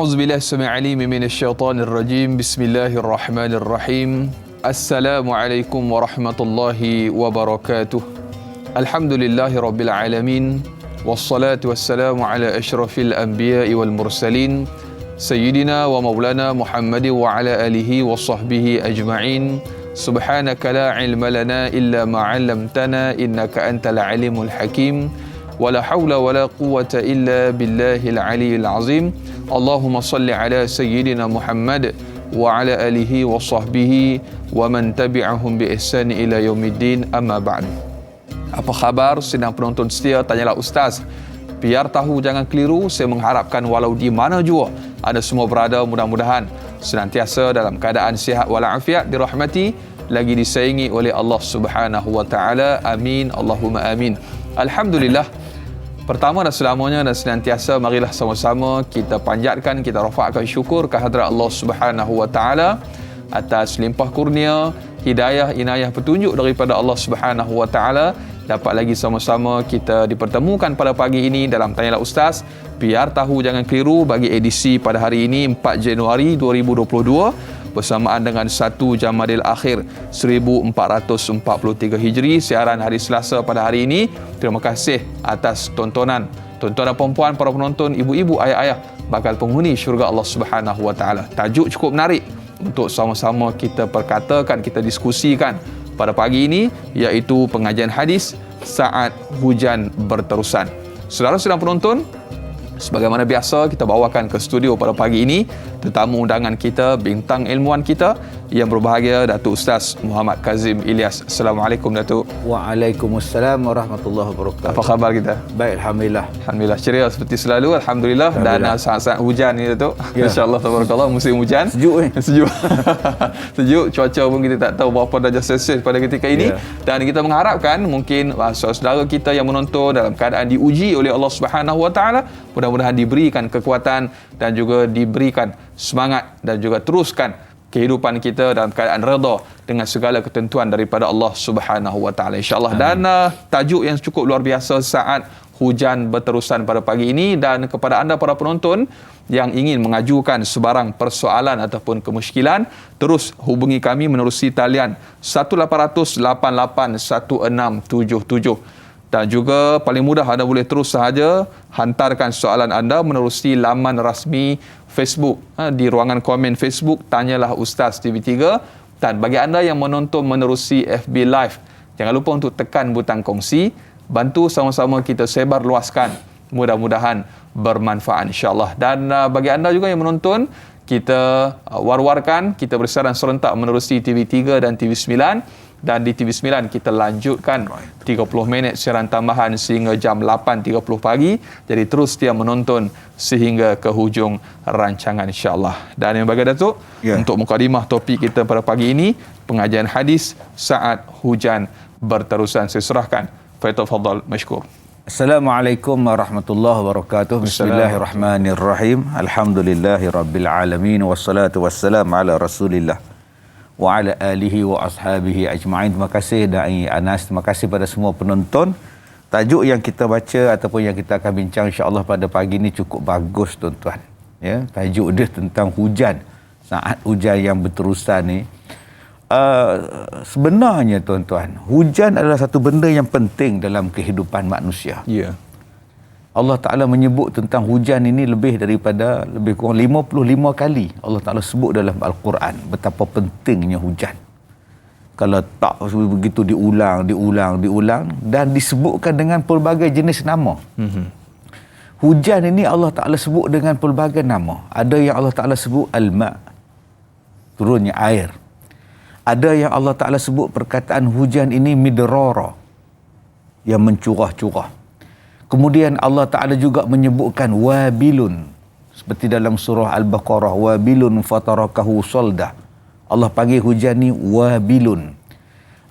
أعوذ بالله السميع العليم من الشيطان الرجيم بسم الله الرحمن الرحيم السلام عليكم ورحمة الله وبركاته الحمد لله رب العالمين والصلاة والسلام على أشرف الأنبياء والمرسلين سيدنا ومولانا محمد وعلى آله وصحبه أجمعين سبحانك لا علم لنا إلا ما علمتنا إنك أنت العليم الحكيم ولا حول ولا قوة إلا بالله العلي العظيم اللهم صل على سيدنا محمد وعلى آله وصحبه ومن تبعهم بإحسان إلى يوم الدين أما بعد. Apa khabar sedang penonton setia Tanyalah Ustaz? Biar tahu jangan keliru, saya mengharapkan walau di mana jua anda semua berada, mudah-mudahan senantiasa dalam keadaan sihat walafiat, dirahmati lagi disayangi oleh Allah Subhanahu wa taala. Amin Allahumma amin. Alhamdulillah. Pertama dan selamanya dan senantiasa marilah sama-sama kita panjatkan, kita rafakkan syukur kehadrat Allah Subhanahu wa taala atas limpah kurnia, hidayah, inayah, petunjuk daripada Allah Subhanahu wa taala. Dapat lagi sama-sama kita dipertemukan pada pagi ini dalam Tanyalah Ustaz. Biar tahu jangan keliru bagi edisi pada hari ini 4 Januari 2022 bersamaan dengan 1 Jamadil Akhir 1443 Hijri, siaran hari Selasa pada hari ini. Terima kasih atas tontonan perempuan, para penonton, ibu-ibu, ayah-ayah, bakal penghuni syurga Allah Subhanahu wa taala. Tajuk cukup menarik untuk sama-sama kita perkatakan, kita diskusikan pada pagi ini, iaitu pengajian hadis saat hujan berterusan. Saudara sedang penonton, sebagaimana biasa kita bawakan ke studio pada pagi ini tetamu undangan kita, bintang ilmuwan kita yang berbahagia, Datuk Ustaz Muhammad Kazim Ilyas. Assalamualaikum Datuk. Waalaikumsalam warahmatullahi wabarakatuh. Apa khabar kita? Baik, alhamdulillah. Alhamdulillah, ceria seperti selalu, alhamdulillah. Dan saat-saat hujan ni Datuk. Ya. Insya-Allah tabarakallah, musim hujan. Sejuk Sejuk. Sejuk, cuaca pun kita tak tahu berapa darjah Celsius pada ketika ini. Ya. Dan kita mengharapkan mungkin saudara kita yang menonton dalam keadaan diuji oleh Allah Subhanahu wa taala, mudah-mudahan diberikan kekuatan dan juga diberikan semangat dan juga teruskan kehidupan kita dalam keadaan redha dengan segala ketentuan daripada Allah Subhanahu wa taala, insya-Allah. Dan tajuk yang cukup luar biasa saat hujan berterusan pada pagi ini. Dan kepada anda para penonton yang ingin mengajukan sebarang persoalan ataupun kemusykilan, terus hubungi kami menerusi talian 1800 88 1677. Dan juga paling mudah anda boleh terus sahaja hantarkan soalan anda menerusi laman rasmi Facebook. Di ruangan komen Facebook, Tanyalah Ustaz TV3. Dan bagi anda yang menonton menerusi FB Live, jangan lupa untuk tekan butang kongsi. Bantu sama-sama kita sebar luaskan. Mudah-mudahan bermanfaat, insya-Allah. Dan bagi anda juga yang menonton, kita war-warkan, kita bersiaran serentak menerusi TV3 dan TV9. Dan di TV9 kita lanjutkan 30 minit siaran tambahan sehingga jam 8.30 pagi. Jadi terus dia menonton sehingga ke hujung rancangan, insya-Allah. Dan yang bagi Datuk, untuk mukadimah topik kita pada pagi ini, pengajian hadis saat hujan berterusan. Saya serahkan. Faitafadhal mashkur. Assalamualaikum warahmatullahi wabarakatuh. Bismillahirrahmanirrahim. Alhamdulillahirabbil alamin wassalatu wassalamu ala Rasulillah wa ala alihi wa ashabihi ajma'in. Terima kasih Dai Anas, terima kasih pada semua penonton. Tajuk yang kita baca ataupun yang kita akan bincang insya-Allah pada pagi ini cukup bagus tuan-tuan. Ya, tajuk dia tentang hujan. Saat hujan yang berterusan ni. Sebenarnya tuan-tuan, hujan adalah satu benda yang penting dalam kehidupan manusia. Ya. Allah Ta'ala menyebut tentang hujan ini lebih kurang 55 kali Allah Ta'ala sebut dalam Al-Quran betapa pentingnya hujan. Kalau tak begitu diulang dan disebutkan dengan pelbagai jenis nama. Hujan ini Allah Ta'ala sebut dengan pelbagai nama. Ada yang Allah Ta'ala sebut al-ma', turunnya air. Ada yang Allah Ta'ala sebut perkataan hujan ini midrara, yang mencurah-curah. Kemudian Allah Ta'ala juga menyebutkan wabilun, seperti dalam surah Al-Baqarah, wabilun fatarakahu solda. Allah panggil hujan ni wabilun.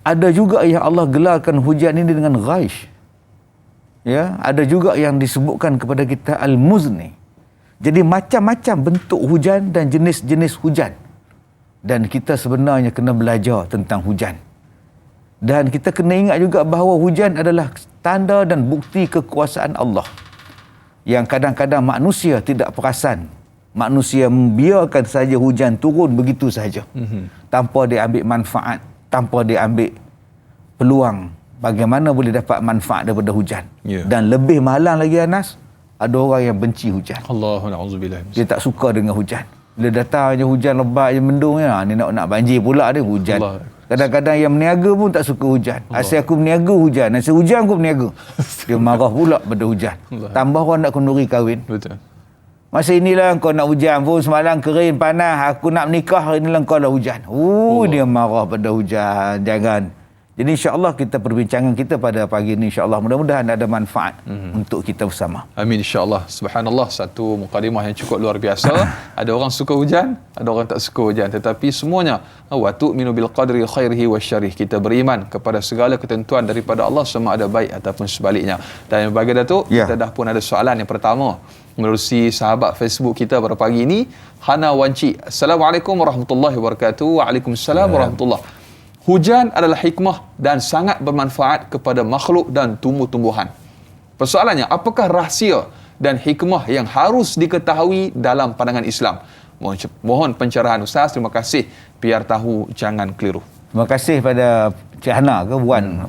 Ada juga yang Allah gelarkan hujan ini dengan ghaish. Ya, ada juga yang disebutkan kepada kita al-muzni. Jadi macam-macam bentuk hujan dan jenis-jenis hujan. Dan kita sebenarnya kena belajar tentang hujan. Dan kita kena ingat juga bahawa hujan adalah tanda dan bukti kekuasaan Allah yang kadang-kadang manusia tidak perasan Manusia membiarkan saja hujan turun begitu saja. Tanpa dia ambil manfaat, tanpa dia ambil peluang bagaimana boleh dapat manfaat daripada hujan. Dan lebih malang lagi Anas, ada orang yang benci hujan. Allahu na'udzubillah. Dia tak suka dengan hujan. Bila datang je hujan lebat je mendung ya, ni nak banjir pula dia hujan. Allah. Kadang-kadang yang berniaga pun tak suka hujan. Asyik aku berniaga hujan, asyik hujan aku berniaga. Dia marah pula pada hujan. Allah. Tambah orang nak kenduri kahwin. Betul. Masa inilah kau nak hujan pun, semalam kering panas, aku nak menikah, hari inilah kau dah hujan. Dia marah pada hujan. Jangan. Jadi insya-Allah kita perbincangan kita pada pagi ini insya-Allah mudah-mudahan ada manfaat untuk kita bersama. Amin insya-Allah. Subhanallah, satu mukadimah yang cukup luar biasa. Ada orang suka hujan, ada orang tak suka hujan, tetapi semuanya wa tu'minu bil qadri khairihi wasyarih. Kita beriman kepada segala ketentuan daripada Allah, sama ada baik ataupun sebaliknya. Dan bagi Datuk, kita dah pun ada soalan yang pertama menerusi sahabat Facebook kita pada pagi ini, Hana Wanci. Assalamualaikum warahmatullahi wabarakatuh. Waalaikumsalam warahmatullahi. Hujan adalah hikmah dan sangat bermanfaat kepada makhluk dan tumbuh-tumbuhan. Persoalannya, apakah rahsia dan hikmah yang harus diketahui dalam pandangan Islam? Mohon pencerahan Ustaz. Terima kasih. Biar tahu, jangan keliru. Terima kasih pada Cik Hana ke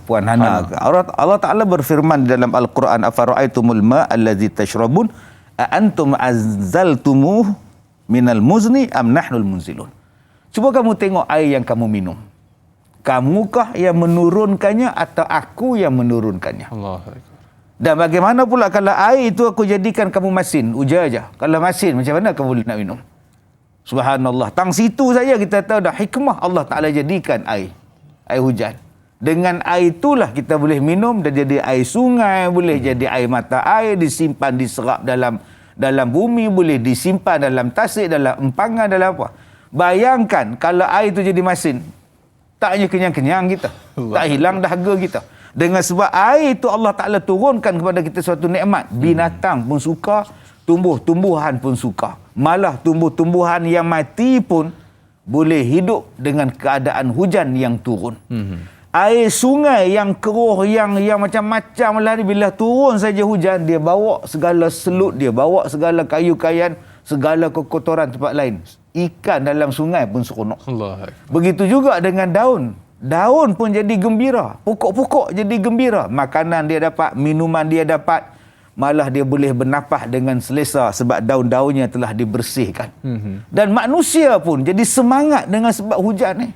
Puan Hana. Allah Ta'ala berfirman dalam Al-Quran, afara'aitumul ma'a allazi tashrabun a antum azzaltumuh minal muzni am nahnul munzilun. Cuba kamu tengok air yang kamu minum. Kamukah yang menurunkannya atau aku yang menurunkannya? Allah. Dan bagaimana pula kalau air itu aku jadikan kamu masin, ujar aja. Kalau masin, macam mana kamu boleh nak minum? Subhanallah. Tang situ saja kita tahu dah hikmah Allah Ta'ala jadikan air hujan. Dengan air itulah kita boleh minum dan jadi air sungai, boleh jadi air mata air, disimpan, diserap dalam bumi, boleh disimpan dalam tasik, dalam empangan, dalam apa. Bayangkan kalau air itu jadi masin, tak hanya kenyang-kenyang kita, tak hilang dahaga kita. Dengan sebab air itu Allah Ta'ala turunkan kepada kita suatu nikmat. Binatang pun suka, tumbuh-tumbuhan pun suka. Malah tumbuh-tumbuhan yang mati pun boleh hidup dengan keadaan hujan yang turun. Air sungai yang keruh, yang macam-macam lah ni, bila turun saja hujan, dia bawa segala selut, dia bawa segala kayu-kayan, segala kekotoran tempat lain. Ikan dalam sungai pun seronok. Allah. Begitu juga dengan daun. Daun pun jadi gembira. Pokok-pokok jadi gembira. Makanan dia dapat, minuman dia dapat. Malah dia boleh bernafas dengan selesa sebab daun-daunnya telah dibersihkan. Dan manusia pun jadi semangat dengan sebab hujan ni.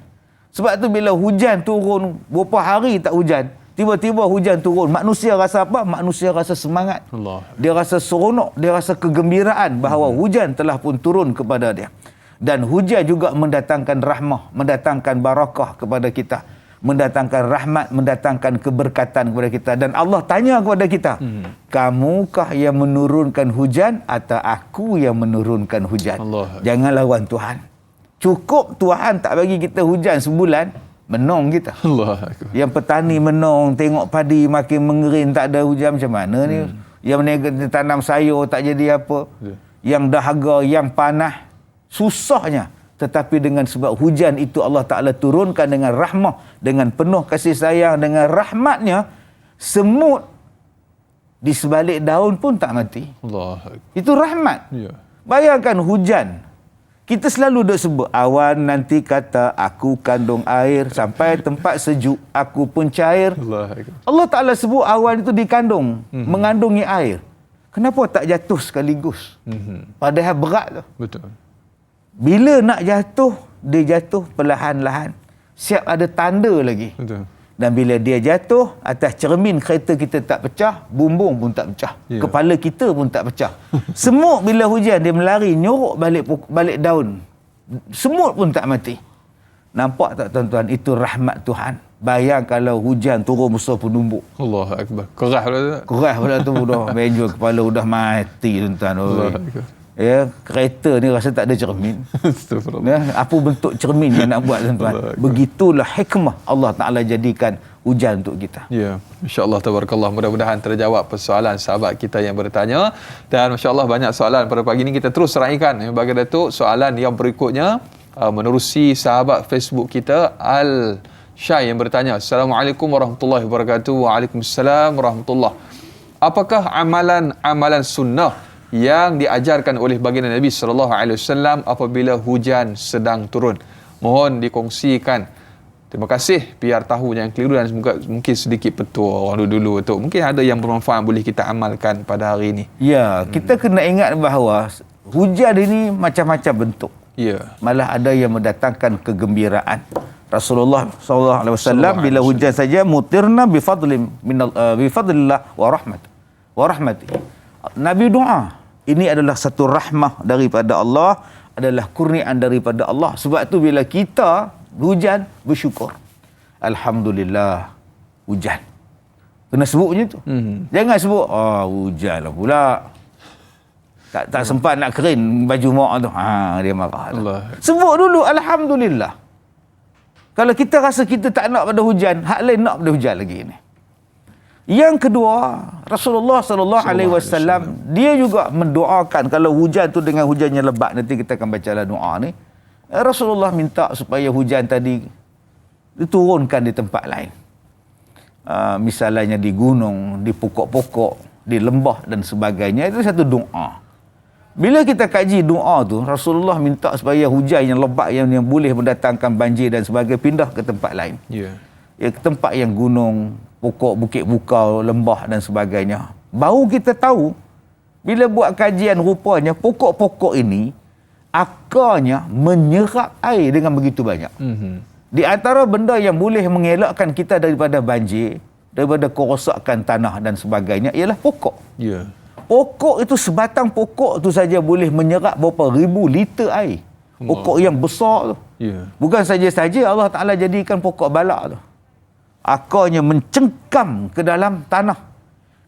Sebab tu bila hujan turun, berapa hari tak hujan, tiba-tiba hujan turun, manusia rasa apa? Manusia rasa semangat. Allah. Dia rasa seronok, dia rasa kegembiraan bahawa hujan telah pun turun kepada dia. Dan hujan juga mendatangkan rahmah, mendatangkan barakah kepada kita, mendatangkan rahmat, mendatangkan keberkatan kepada kita. Dan Allah tanya kepada kita, kamukah yang menurunkan hujan atau aku yang menurunkan hujan? Allah. Jangan lawan Tuhan. Cukup Tuhan tak bagi kita hujan sebulan, menong kita. Allah. Yang petani menong, tengok padi makin mengering, tak ada hujan, macam mana ni? Yang meniaga tanam sayur tak jadi apa? Yang dahaga, yang panas, susahnya. Tetapi dengan sebab hujan itu Allah Ta'ala turunkan dengan rahmah, dengan penuh kasih sayang, dengan rahmatnya, semut di sebalik daun pun tak mati. Allah. Itu rahmat. Ya. Bayangkan hujan. Kita selalu duk sebut, awan nanti kata aku kandung air, sampai tempat sejuk aku pun cair. Allah Ta'ala sebut awan itu dikandung, mengandungi air. Kenapa tak jatuh sekaligus? Padahal berat tu. Betul. Bila nak jatuh, dia jatuh perlahan-lahan. Siap ada tanda lagi. Betul. Dan bila dia jatuh, atas cermin kereta kita tak pecah, bumbung pun tak pecah. Ya. Kepala kita pun tak pecah. Semut bila hujan, dia melari, nyorok balik daun. Semut pun tak mati. Nampak tak tuan-tuan? Itu rahmat Tuhan. Bayang kalau hujan turun besar penumbuk. Allah Akbar. Kerah pula tu. Kerah pula tu, dah benjol kepala, dah mati tuan-tuan. Allah Akbar. Ya, kereta ni rasa tak ada cermin. Astagfirullah. Ya, apa bentuk cermin yang nak buat tuan-tuan? Begitulah hikmah Allah Ta'ala jadikan hujan untuk kita. Ya, insya-Allah tabarakallah, mudah-mudahan terjawab persoalan sahabat kita yang bertanya. Dan masya-Allah banyak soalan pada pagi ini, kita terus raikan bagi Datuk soalan yang berikutnya menerusi sahabat Facebook kita Al Syai yang bertanya, Assalamualaikum warahmatullahi wabarakatuh. Waalaikumsalam warahmatullahi. Apakah amalan-amalan sunnah yang diajarkan oleh baginda Nabi sallallahu alaihi wasallam apabila hujan sedang turun. Mohon dikongsikan. Terima kasih, biar tahu yang keliru dan semoga mungkin sedikit petua orang dulu tu. Mungkin ada yang bermanfaat boleh kita amalkan pada hari ini. Ya, kita kena ingat bahawa hujan ini macam-macam bentuk. Ya. Malah ada yang mendatangkan kegembiraan. Rasulullah SAW bila hujan saja mutirna bifadlillah wa rahmati. Nabi doa. Ini adalah satu rahmah daripada Allah, adalah kurniaan daripada Allah. Sebab tu bila kita hujan, bersyukur. Alhamdulillah, hujan. Kena sebut macam tu. Jangan sebut, hujan lah pula. Tak sempat nak kering baju mak tu. Dia marah. Allah. Sebut dulu, Alhamdulillah. Kalau kita rasa kita tak nak pada hujan, hak lain nak pada hujan lagi ni. Yang kedua, Rasulullah SAW dia juga mendoakan kalau hujan tu dengan hujannya lebat, nanti kita akan bacalah doa ni. Rasulullah minta supaya hujan tadi diturunkan di tempat lain. Misalnya di gunung, di pokok-pokok, di lembah dan sebagainya. Itu satu doa. Bila kita kaji doa tu, Rasulullah minta supaya hujan yang lebat yang boleh mendatangkan banjir dan sebagainya pindah ke tempat lain. Ya, ke tempat yang gunung, pokok, bukit bukau, lembah dan sebagainya. Baru kita tahu, bila buat kajian rupanya pokok-pokok ini akarnya menyerap air dengan begitu banyak. Di antara benda yang boleh mengelakkan kita daripada banjir, daripada kerosakan tanah dan sebagainya ialah pokok. Ya. Pokok itu, sebatang pokok tu saja boleh menyerap berapa ribu liter air. Pokok yang besar tu. Ya. Bukan saja-saja Allah Ta'ala jadikan pokok balak tu. Akarnya mencengkam ke dalam tanah.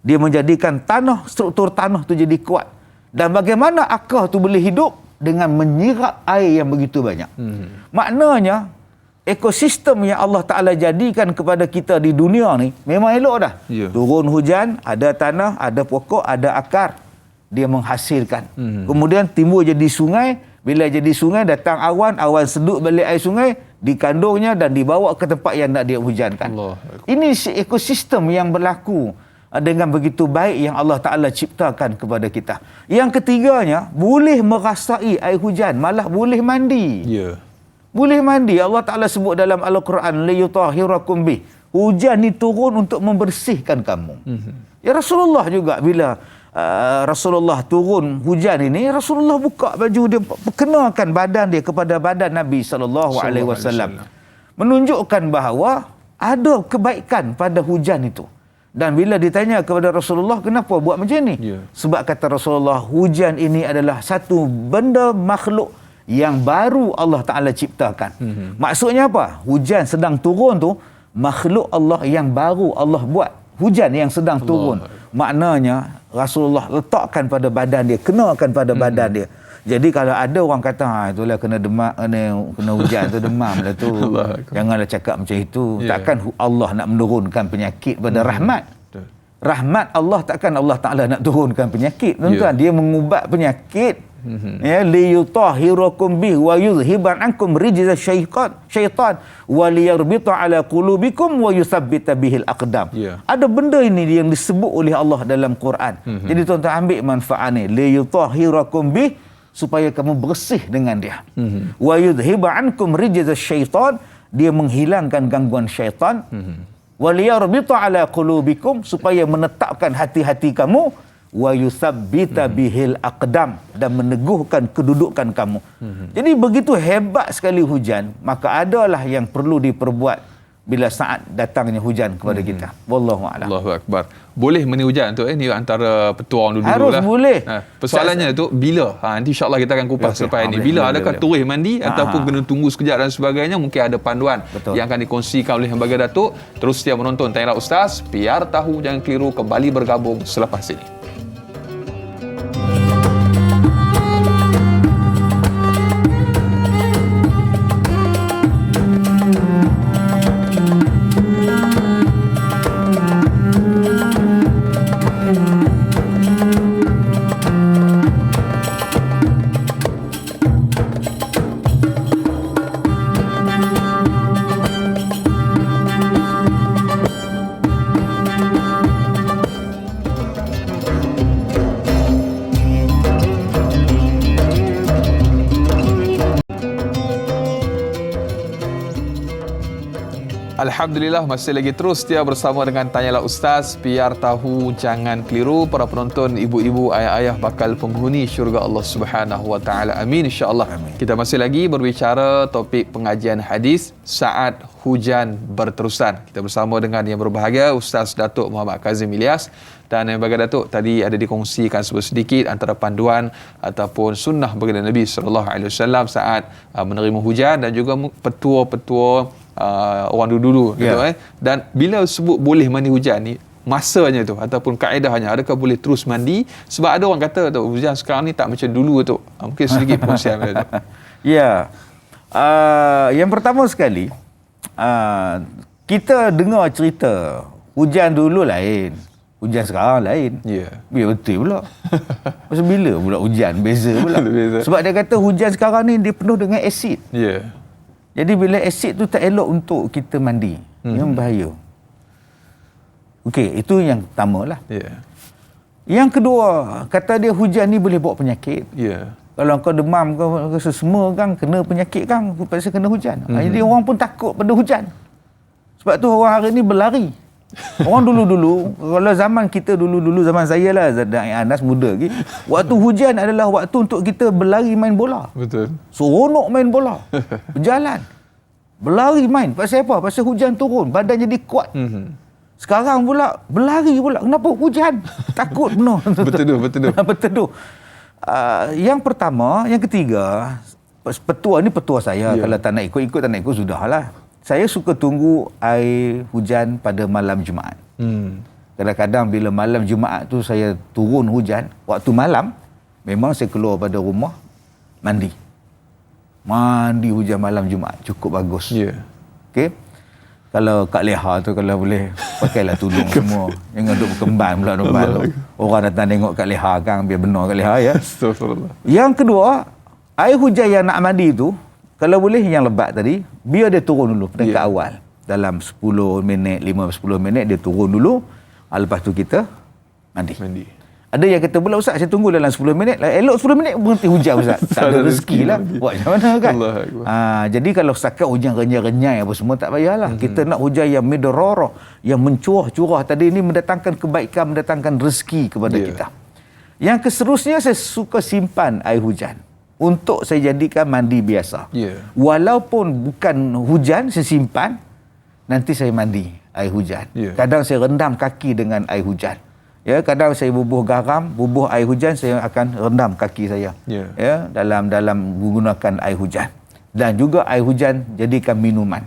Dia menjadikan tanah, struktur tanah tu jadi kuat. Dan bagaimana akar tu boleh hidup? Dengan menyerap air yang begitu banyak. Maknanya, ekosistem yang Allah Ta'ala jadikan kepada kita di dunia ni memang elok dah. Yeah. Turun hujan, ada tanah, ada pokok, ada akar. Dia menghasilkan. Kemudian timbul jadi sungai. Bila jadi sungai, datang awan sedut balik air sungai, dikandungnya dan dibawa ke tempat yang nak dia hujankan. Ini ekosistem yang berlaku dengan begitu baik yang Allah Ta'ala ciptakan kepada kita. Yang ketiganya, boleh merasai air hujan, malah boleh mandi. Ya. Boleh mandi. Allah Ta'ala sebut dalam Al-Quran, liyutahhirakum bih. Hujan ni turun untuk membersihkan kamu. Ya, Rasulullah juga bila Rasulullah turun hujan ini, Rasulullah buka baju dia, perkenalkan badan dia kepada badan Nabi SAW. Menunjukkan bahawa ada kebaikan pada hujan itu. Dan bila ditanya kepada Rasulullah, kenapa buat macam ni? Yeah. Sebab kata Rasulullah, hujan ini adalah satu benda makhluk yang baru Allah Ta'ala ciptakan. Maksudnya apa? Hujan sedang turun tu, makhluk Allah yang baru Allah buat. Hujan yang sedang turun. Maknanya, Rasulullah letakkan pada badan dia, kenakan pada badan dia. Jadi kalau ada orang kata, itulah kena demam, kena hujan tu demam lah tu. Janganlah cakap macam itu. Yeah. Takkan Allah nak menurunkan penyakit pada rahmat. Rahmat Allah, takkan Allah Ta'ala nak turunkan penyakit. Tuan-tuan, dia mengubat penyakit. Ya, liyutahhirakum bih wa yuzhiban ankum rijza syaitan wa liyarbita ala qulubikum wa yusabbita bihil aqdam. Yeah. Ada benda ini yang disebut oleh Allah dalam Quran. Jadi tuan-tuan ambil manfaat ni. Liyutahhirakum bih, supaya kamu bersih dengan dia. Wa yudhiba ankum rijza syaitan, dia menghilangkan gangguan syaitan. Wa liyarbita ala qulubikum, supaya menetapkan hati-hati kamu. Wa yusabbita bihil aqdam, dan meneguhkan kedudukan kamu. Jadi begitu hebat sekali hujan, maka adalah yang perlu diperbuat bila saat datangnya hujan kepada kita. Wallahu a'lam. Allahu akbar. Boleh meniup hujan tu ni antara petua orang dulu harus lah. Boleh. Persoalannya tu bila? Nanti insya-Allah kita akan kupas selepas ini. Bila adakah turis mandi ataupun kena tunggu sekejap dan sebagainya, mungkin ada panduan yang akan dikongsikan oleh Lembaga Datuk. Terus setia menonton Tanyalah Ustaz, biar tahu jangan keliru, kembali bergabung selepas ini. Alhamdulillah, masih lagi terus setia bersama dengan Tanyalah Ustaz. Biar tahu, jangan keliru. Para penonton, ibu-ibu, ayah-ayah bakal penghuni syurga Allah Subhanahu Wa Taala. Amin, insya-Allah. Kita masih lagi berbicara topik pengajian hadis saat hujan berterusan. Kita bersama dengan yang berbahagia Ustaz Datuk Muhammad Kazim Ilyas. Dan yang bagi Datuk tadi ada dikongsikan sedikit antara panduan ataupun sunnah baginda Nabi sallallahu alaihi wasallam saat menerima hujan, dan juga petua-petua orang dulu-dulu gitu. Dan bila sebut boleh mandi hujan ni, masanya tu ataupun kaedahnya, adakah boleh terus mandi? Sebab ada orang kata tu hujan sekarang ni tak macam dulu tu. Mungkin sedikit perkongsian tu. Ya. Yang pertama sekali, kita dengar cerita hujan dulu lain, hujan sekarang lain. Ya. Biar betul pula. Pasal bila pula hujan beza pula. Sebab dia kata hujan sekarang ni dia penuh dengan asid. Ya. Jadi bila asid tu tak elok untuk kita mandi. Yang bahaya. Okey, itu yang pertama lah. Ya. Yang kedua, kata dia hujan ni boleh bawa penyakit. Ya. Kalau kau demam, kau rasa semua kan kena penyakit kan, pasal kena hujan. Jadi orang pun takut pada hujan. Sebab tu orang hari ni berlari. Orang dulu-dulu, kalau zaman kita dulu-dulu, zaman saya lah, Anas muda lagi, waktu hujan adalah waktu untuk kita berlari main bola. Betul. Seronok main bola. Berjalan. Berlari main. Pasal apa? Pasal hujan turun. Badan jadi kuat. Sekarang pula, berlari pula. Kenapa? Hujan. Takut penuh. Betul. Betul. Yang pertama, yang ketiga, petua ni petua saya. Kalau tak nak ikut tak nak ikut, sudahlah. Saya suka tunggu air hujan pada malam Jumaat. Kadang-kadang bila malam Jumaat tu saya turun hujan, waktu malam, memang saya keluar pada rumah, mandi hujan malam Jumaat, cukup bagus. Okey. Kalau kat leha tu, kalau boleh, pakailah tudung semua. Jangan duduk berkemban pula depan tu. Orang datang tengok kat leha kan, biar benar kat leha ya. Yang kedua, air hujan yang nak mandi tu, kalau boleh yang lebat tadi, biar dia turun dulu peringkat awal. Dalam 10 minit, 5-10 minit dia turun dulu. Lepas tu kita mandi. Ada yang kata pula, Ustaz, saya tunggu dalam 10 minit. Elok 10 minit berhenti hujan, Ustaz. Tak ada rezeki lah. Buat macam mana kan? Jadi kalau setakat hujan renyai-renyai apa semua, tak payahlah. Kita nak hujan yang midrarah, yang mencurah-curah tadi ni, mendatangkan kebaikan, mendatangkan rezeki kepada kita. Yang seterusnya, saya suka simpan air hujan untuk saya jadikan mandi biasa. Walaupun bukan hujan, saya simpan, nanti saya mandi air hujan. Kadang saya rendam kaki dengan air hujan. Ya, kadang saya bubuh garam, bubuh air hujan, saya akan rendam kaki saya. Ya, dalam menggunakan air hujan. Dan juga air hujan jadikan minuman.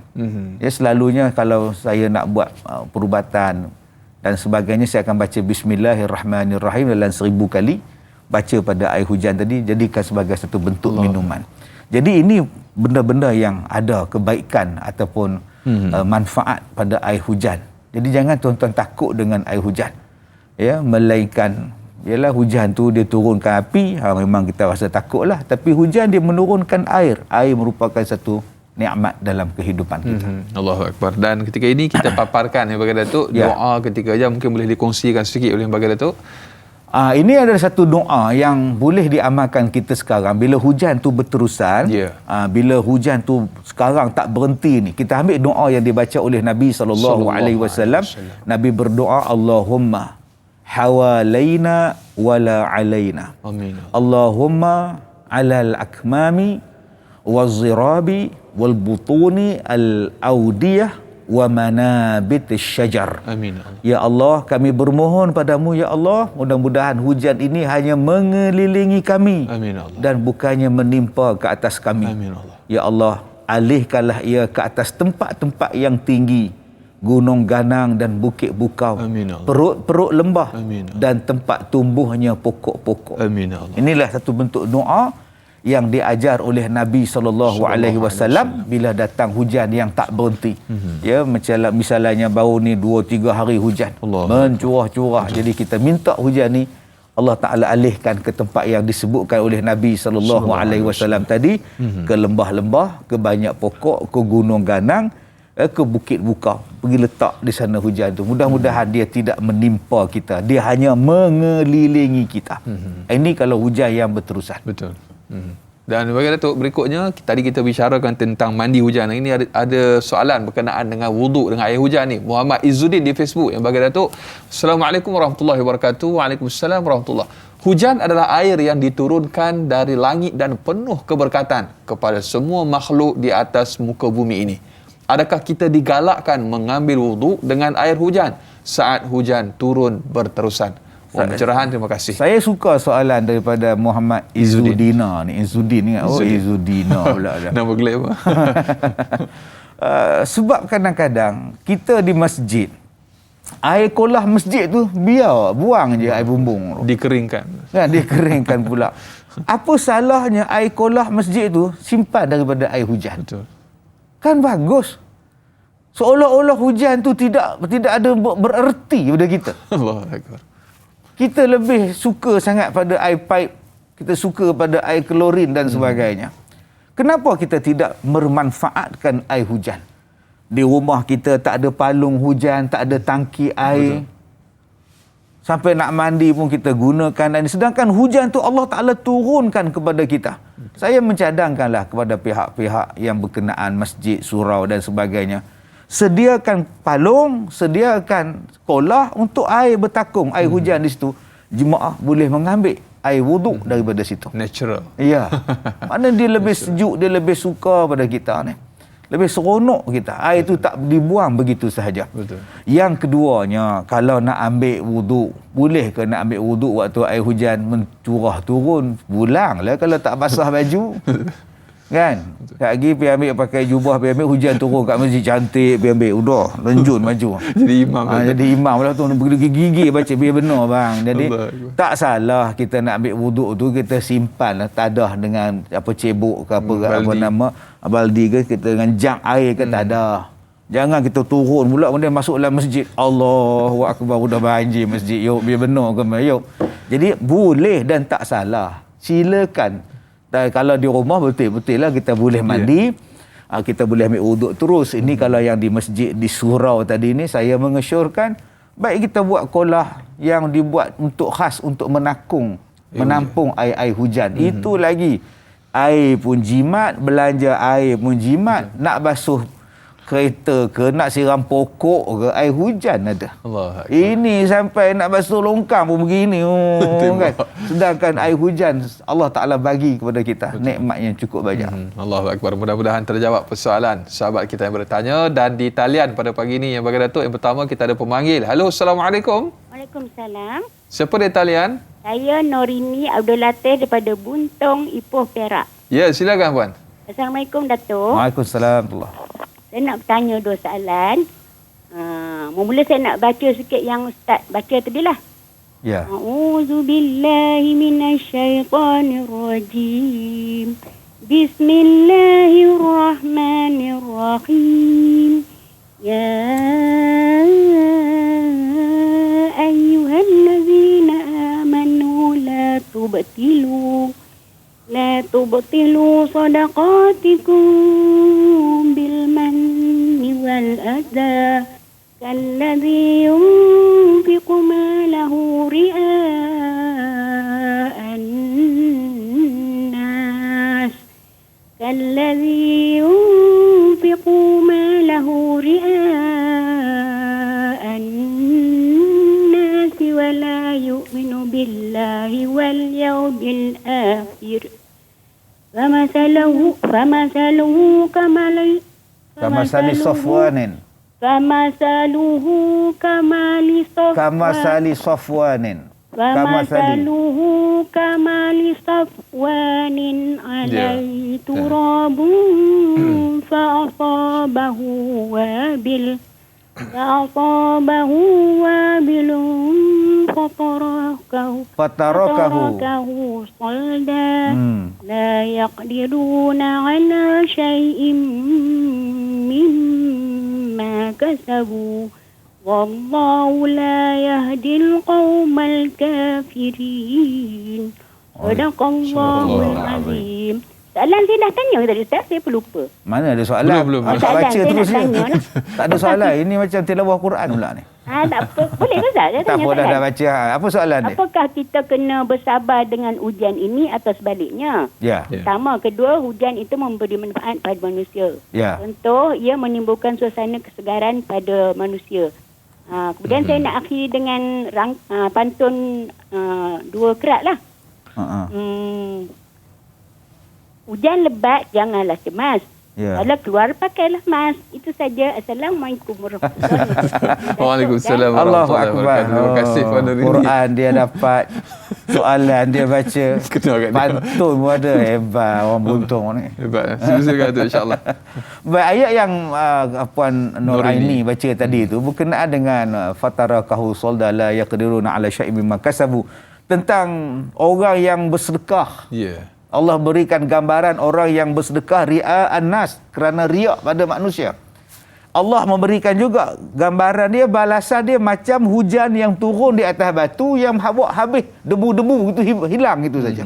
Ya, selalunya kalau saya nak buat perubatan dan sebagainya, saya akan baca Bismillahirrahmanirrahim dalam 1000 kali. Baca pada air hujan tadi, jadikan sebagai satu bentuk minuman. Jadi ini benda-benda yang ada kebaikan ataupun manfaat pada air hujan. Jadi jangan tuan-tuan takut dengan air hujan. Ya, melainkan ialah hujan tu dia turunkan api, memang kita rasa takutlah, tapi hujan dia menurunkan air. Air merupakan satu nikmat dalam kehidupan kita. Allahu Akbar. Dan ketika ini kita paparkan yang bagi Datuk, doa ketika aja mungkin boleh dikongsikan sedikit oleh bagi Datuk. Ini adalah satu doa yang boleh diamalkan kita sekarang. Bila hujan tu berterusan, bila hujan tu sekarang tak berhenti ni, kita ambil doa yang dibaca oleh Nabi SAW. Nabi berdoa, Allahumma hawalaina wala alaina. Amin. Allahumma alal akmami wazirabi wal butuni al audiyah wa manabit syajar. Amin. Ya Allah, kami bermohon padamu ya Allah, mudah-mudahan hujan ini hanya mengelilingi kami. Amin Allah. Dan bukannya menimpa ke atas kami. Amin Allah. Ya Allah, alihkanlah ia ke atas tempat-tempat yang tinggi, gunung ganang dan bukit bukau. Amin Allah. Perut-perut lembah. Amin Allah. Dan tempat tumbuhnya pokok-pokok. Amin Allah. Inilah satu bentuk doa yang diajar oleh Nabi SAW bila datang hujan yang tak berhenti. Ya, macam misalnya baru ni 2-3 hari hujan mencurah-curah. Jadi kita minta hujan ni Allah Ta'ala alihkan ke tempat yang disebutkan oleh Nabi SAW tadi, ke lembah-lembah, ke banyak pokok, ke gunung ganang, ke bukit bukau. Pergi letak di sana hujan tu. Mudah-mudahan dia tidak menimpa kita, dia hanya mengelilingi kita. Ini kalau hujan yang berterusan. Betul. Dan bagi Datuk, berikutnya tadi kita bicarakan tentang mandi hujan. Ini ada soalan berkenaan dengan wuduk dengan air hujan ni. Muhammad Izzuddin di Facebook yang bagi Datuk, Assalamualaikum warahmatullahi wabarakatuh. Waalaikumsalam warahmatullahi. Hujan adalah air yang diturunkan dari langit dan penuh keberkatan kepada semua makhluk di atas muka bumi ini. Adakah kita digalakkan mengambil wuduk dengan air hujan saat hujan turun berterusan? Pencerahan, terima kasih. Saya suka soalan daripada Muhammad Izzuddina ni. Izzuddin ni. Oh, Izzuddina pula dah. Nama gelap apa? Sebab kadang-kadang kita di masjid, air kolah masjid tu biar buang je air bumbung tu. Dikeringkan. Kan dikeringkan pula. Apa salahnya air kolah masjid tu simpan daripada air hujan? Betul. Kan bagus. Seolah-olah hujan tu tidak ada bererti pada kita. Allahu Akbar. Kita lebih suka sangat pada air pipe, kita suka pada air klorin dan sebagainya. Kenapa kita tidak memanfaatkan air hujan? Di rumah kita tak ada palung hujan, tak ada tangki air. Betul. Sampai nak mandi pun kita gunakan. Sedangkan hujan tu Allah Ta'ala turunkan kepada kita. Saya mencadangkanlah kepada pihak-pihak yang berkenaan masjid, surau dan sebagainya. Sediakan palung, sediakan kolah untuk air bertakung, air hujan di situ. Jemaah boleh mengambil air wuduk daripada situ. Natural. Ya. Mana dia lebih sejuk, dia lebih suka pada kita ni. Lebih seronok kita. Air tu tak dibuang begitu sahaja. Betul. Yang keduanya, kalau nak ambil wuduk, boleh ke nak ambil wuduk waktu air hujan mencurah turun? Pulanglah kalau tak basah baju. Kan? Tak lagi pergi ambil pakai jubah, pergi ambil hujan turun kat masjid cantik, pergi ambil. Udah, lenjun maju. Jadi imam. Jadi imam lah tu. Gigi baca biar benar bang. Jadi tak salah kita nak ambil wuduk tu, kita simpan lah tadah dengan apa cebok ke apa, apa nama, baldi ke, kita dengan jang air ke tadah. Jangan kita turun pula kemudian masuk dalam masjid. Allahu Akbar, udah banjir masjid. Yuk, biar benar ke yuk. Jadi boleh dan tak salah. Silakan. Dan kalau di rumah betul-betul lah kita boleh mandi, kita boleh ambil wuduk terus. Ini kalau yang di masjid, di surau tadi ni, saya mengesyorkan baik kita buat kolah yang dibuat untuk khas untuk menampung air hujan. Itu lagi air pun jimat, belanja air pun jimat, nak basuh kereta ke, nak siram pokok ke, air hujan ada. Allah. Ini sampai nak basuh longkang pun begini. Kan? Sedangkan air hujan Allah Ta'ala bagi kepada kita. Betul. Nikmat yang cukup banyak. Allahu Akbar. Mudah-mudahan terjawab persoalan sahabat kita yang bertanya. Dan di talian pada pagi ini yang bagi Datuk, yang pertama kita ada pemanggil. Halo, Assalamualaikum. Waalaikumsalam. Siapa di talian? Saya Norini Abdul Latif daripada Buntong, Ipoh, Perak. Ya, silakan puan. Assalamualaikum Datuk. Waalaikumsalam. Saya nak bertanya dua soalan. Mula saya nak baca sikit yang Ustaz baca tadi lah. Ya. A'udzubillahi minasyaitanirrajim. Bismillahirrahmanirrahim. Ya ayyuhallazina amanu la tubtilu sadaqatikum bil manni wal adha kalladhi yunfiqu malahu ria'an nas wa la yu'minu billahi wal yawmil akhir. فمثله كمثل صفوان عليه تراب فأصابه وابل فتركه صلدا لا يقدرون على شيء مما كسبوا والله لا يهدي القوم الكافرين. صدق الله العظيم. Soalan saya dah tanya tadi Ustaz, saya lupa. Mana ada soalan? Belum. Tak Soalan baca saya nak terus je. tanya lah. Tak ada soalan. Ini macam tilawah Quran pula ni. Tak apa. Boleh ke Ustaz? Saya Tak tanya apa, dah soalan. baca. Apa soalan dia? Apakah kita kena bersabar dengan ujian ini atau sebaliknya? Ya. Pertama, kedua, hujan itu memberi manfaat pada manusia. Ya. Contoh, ia menimbulkan suasana kesegaran pada manusia. Kemudian saya nak akhiri dengan pantun dua kerat lah. Hujan lebat, janganlah cemas. Ya. Kalau keluar, pakailah mask. Itu saja. Assalamualaikum warahmatullahi wabarakatuh. Waalaikumsalam Allahu warahmatullahi Akbar. wabarakatuh. Terima kasih kepada Rini. Quran dia dapat, soalan dia baca, Kena kat dia. pantun pun ada. Hebat orang beruntung ni. Hebat. Silakan tu insya-Allah. Baik, ayat yang Puan Nur Nuraini Aini baca tadi tu berkenaan dengan fatarakahu solda la yaqdiruna ala syai'in mimma kasabu, tentang orang yang bersedekah. Ya. Allah berikan gambaran orang yang bersedekah ria'an nas, kerana riak pada manusia. Allah memberikan juga gambaran dia, balasan dia macam hujan yang turun di atas batu yang habis debu-debu itu hilang itu saja.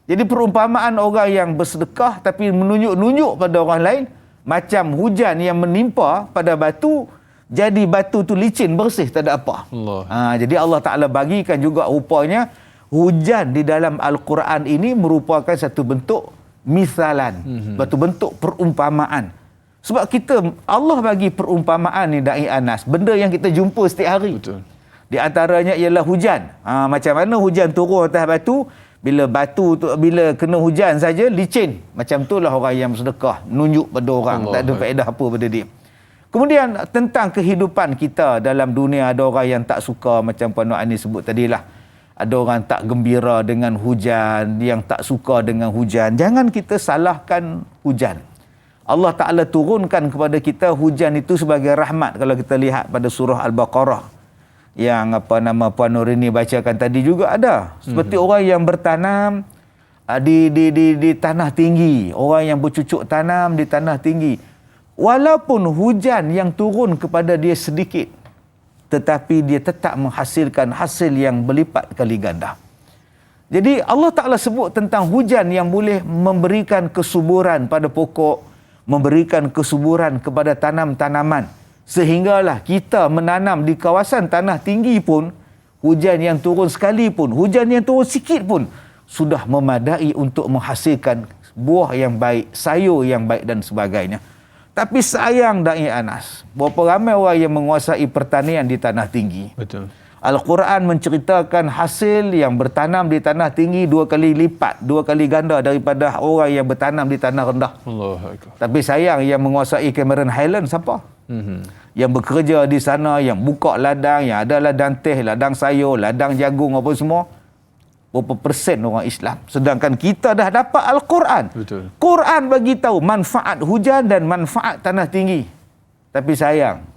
Jadi perumpamaan orang yang bersedekah tapi menunjuk-nunjuk pada orang lain macam hujan yang menimpa pada batu, jadi batu tu licin, bersih, tak ada apa. Jadi Allah Ta'ala bagikan juga rupanya hujan di dalam Al-Quran ini merupakan satu bentuk misalan, satu bentuk perumpamaan. Sebab Allah bagi perumpamaan ni Da'i Anas, benda yang kita jumpa setiap hari. Betul. Di antaranya ialah hujan. Macam mana hujan turun atas batu, bila kena hujan saja licin. Macam itulah orang yang bersedekah, nunjuk pada orang, tak ada faedah apa pada dia. Kemudian tentang kehidupan kita dalam dunia, ada orang yang tak suka, macam Puan Nur Aini sebut tadilah. Ada orang tak gembira dengan hujan, yang tak suka dengan hujan. Jangan kita salahkan hujan. Allah Ta'ala turunkan kepada kita hujan itu sebagai rahmat. Kalau kita lihat pada surah Al-Baqarah, yang Puan Nur Aini bacakan tadi juga ada. Seperti orang yang bertanam di tanah tinggi. Orang yang bercucuk tanam di tanah tinggi. Walaupun hujan yang turun kepada dia sedikit, tetapi dia tetap menghasilkan hasil yang berlipat kali ganda. Jadi Allah Ta'ala sebut tentang hujan yang boleh memberikan kesuburan pada pokok, memberikan kesuburan kepada tanam-tanaman. Sehinggalah kita menanam di kawasan tanah tinggi pun, hujan yang turun sekali pun, hujan yang turun sikit pun, sudah memadai untuk menghasilkan buah yang baik, sayur yang baik dan sebagainya. Tapi sayang Da'i Anas, berapa ramai orang yang menguasai pertanian di tanah tinggi. Betul. Al-Quran menceritakan hasil yang bertanam di tanah tinggi 2 kali lipat, 2 kali ganda daripada orang yang bertanam di tanah rendah. Allahu Akbar. Tapi sayang, yang menguasai Cameron Highland siapa? Yang bekerja di sana, yang buka ladang, yang ada ladang teh, ladang sayur, ladang jagung apa semua, berapa persen orang Islam. Sedangkan kita dah dapat Al-Quran. Betul. Quran bagi tahu manfaat hujan dan manfaat tanah tinggi. Tapi sayang,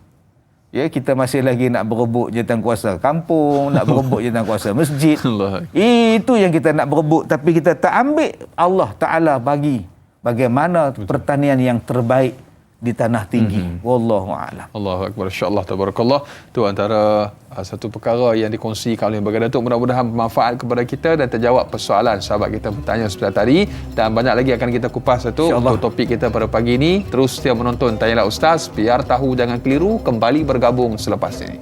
ya, kita masih lagi nak berebut jawatankuasa kampung, nak berebut jawatankuasa masjid. Allah. Itu yang kita nak berebut, tapi kita tak ambil Allah Ta'ala bagi bagaimana pertanian yang terbaik di tanah tinggi. Wallahu a'lam. Allahu Akbar. InsyaAllah. Tabarakallah. Itu antara satu perkara yang dikongsikan oleh Baginda Datuk. Mudah-mudahan bermanfaat kepada kita dan terjawab persoalan sahabat kita bertanya sebentar tadi. Dan banyak lagi akan kita kupas untuk topik kita pada pagi ini. Terus setia menonton Tanyalah Ustaz. Biar tahu jangan keliru. Kembali bergabung selepas ini.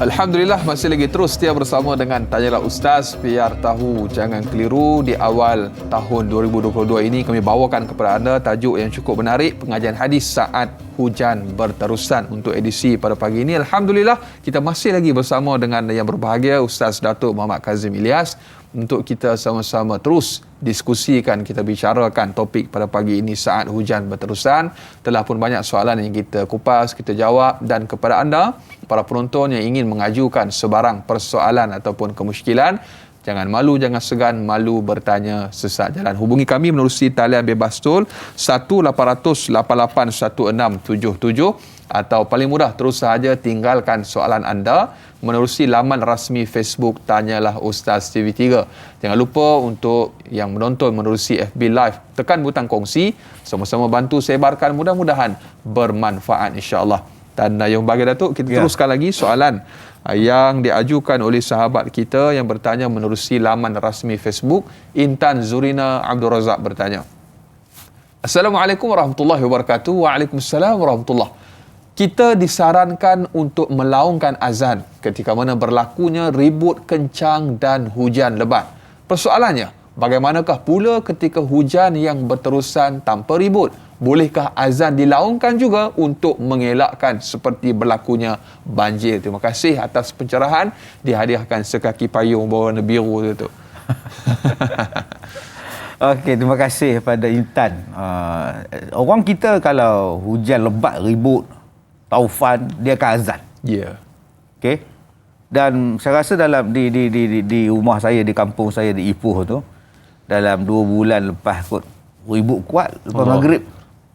Alhamdulillah, masih lagi terus setia bersama dengan Tanyalah Ustaz. Biar tahu jangan keliru. Di awal tahun 2022 ini kami bawakan kepada anda tajuk yang cukup menarik, pengajian hadis saat hujan berterusan. Untuk edisi pada pagi ini, alhamdulillah kita masih lagi bersama dengan yang berbahagia Ustaz Datuk Muhammad Kazim Ilyas untuk kita sama-sama terus diskusikan, kita bicarakan topik pada pagi ini, saat hujan berterusan. Telah pun banyak soalan yang kita kupas, kita jawab, dan kepada anda para penonton yang ingin mengajukan sebarang persoalan ataupun kemusykilan, jangan malu, jangan segan malu bertanya sesat jalan. Hubungi kami menerusi talian bebas tol 1-800-881677 atau paling mudah terus sahaja tinggalkan soalan anda menerusi laman rasmi Facebook Tanyalah Ustaz TV3. Jangan lupa untuk yang menonton menerusi FB Live, tekan butang kongsi, sama-sama bantu sebarkan, mudah-mudahan bermanfaat insya-Allah. Dan yang bagi Datuk, kita teruskan lagi soalan yang diajukan oleh sahabat kita yang bertanya menerusi laman rasmi Facebook. Intan Zurina Abdul Razak bertanya, Assalamualaikum warahmatullahi wabarakatuh. Waalaikumsalam warahmatullahi. Kita disarankan untuk melaungkan azan ketika mana berlakunya ribut kencang dan hujan lebat. Persoalannya, bagaimanakah pula ketika hujan yang berterusan tanpa ribut? Bolehkah azan dilaungkan juga untuk mengelakkan seperti berlakunya banjir? Terima kasih atas pencerahan. Dihadiahkan sekaki payung berwarna biru tu. Okey, terima kasih pada Intan. Orang kita kalau hujan lebat, ribut, taufan, dia akan azan. Ya. Yeah. Okey. Dan saya rasa dalam di rumah saya, di kampung saya di Ipoh tu, dalam 2 bulan lepas kot ribut kuat lepas maghrib.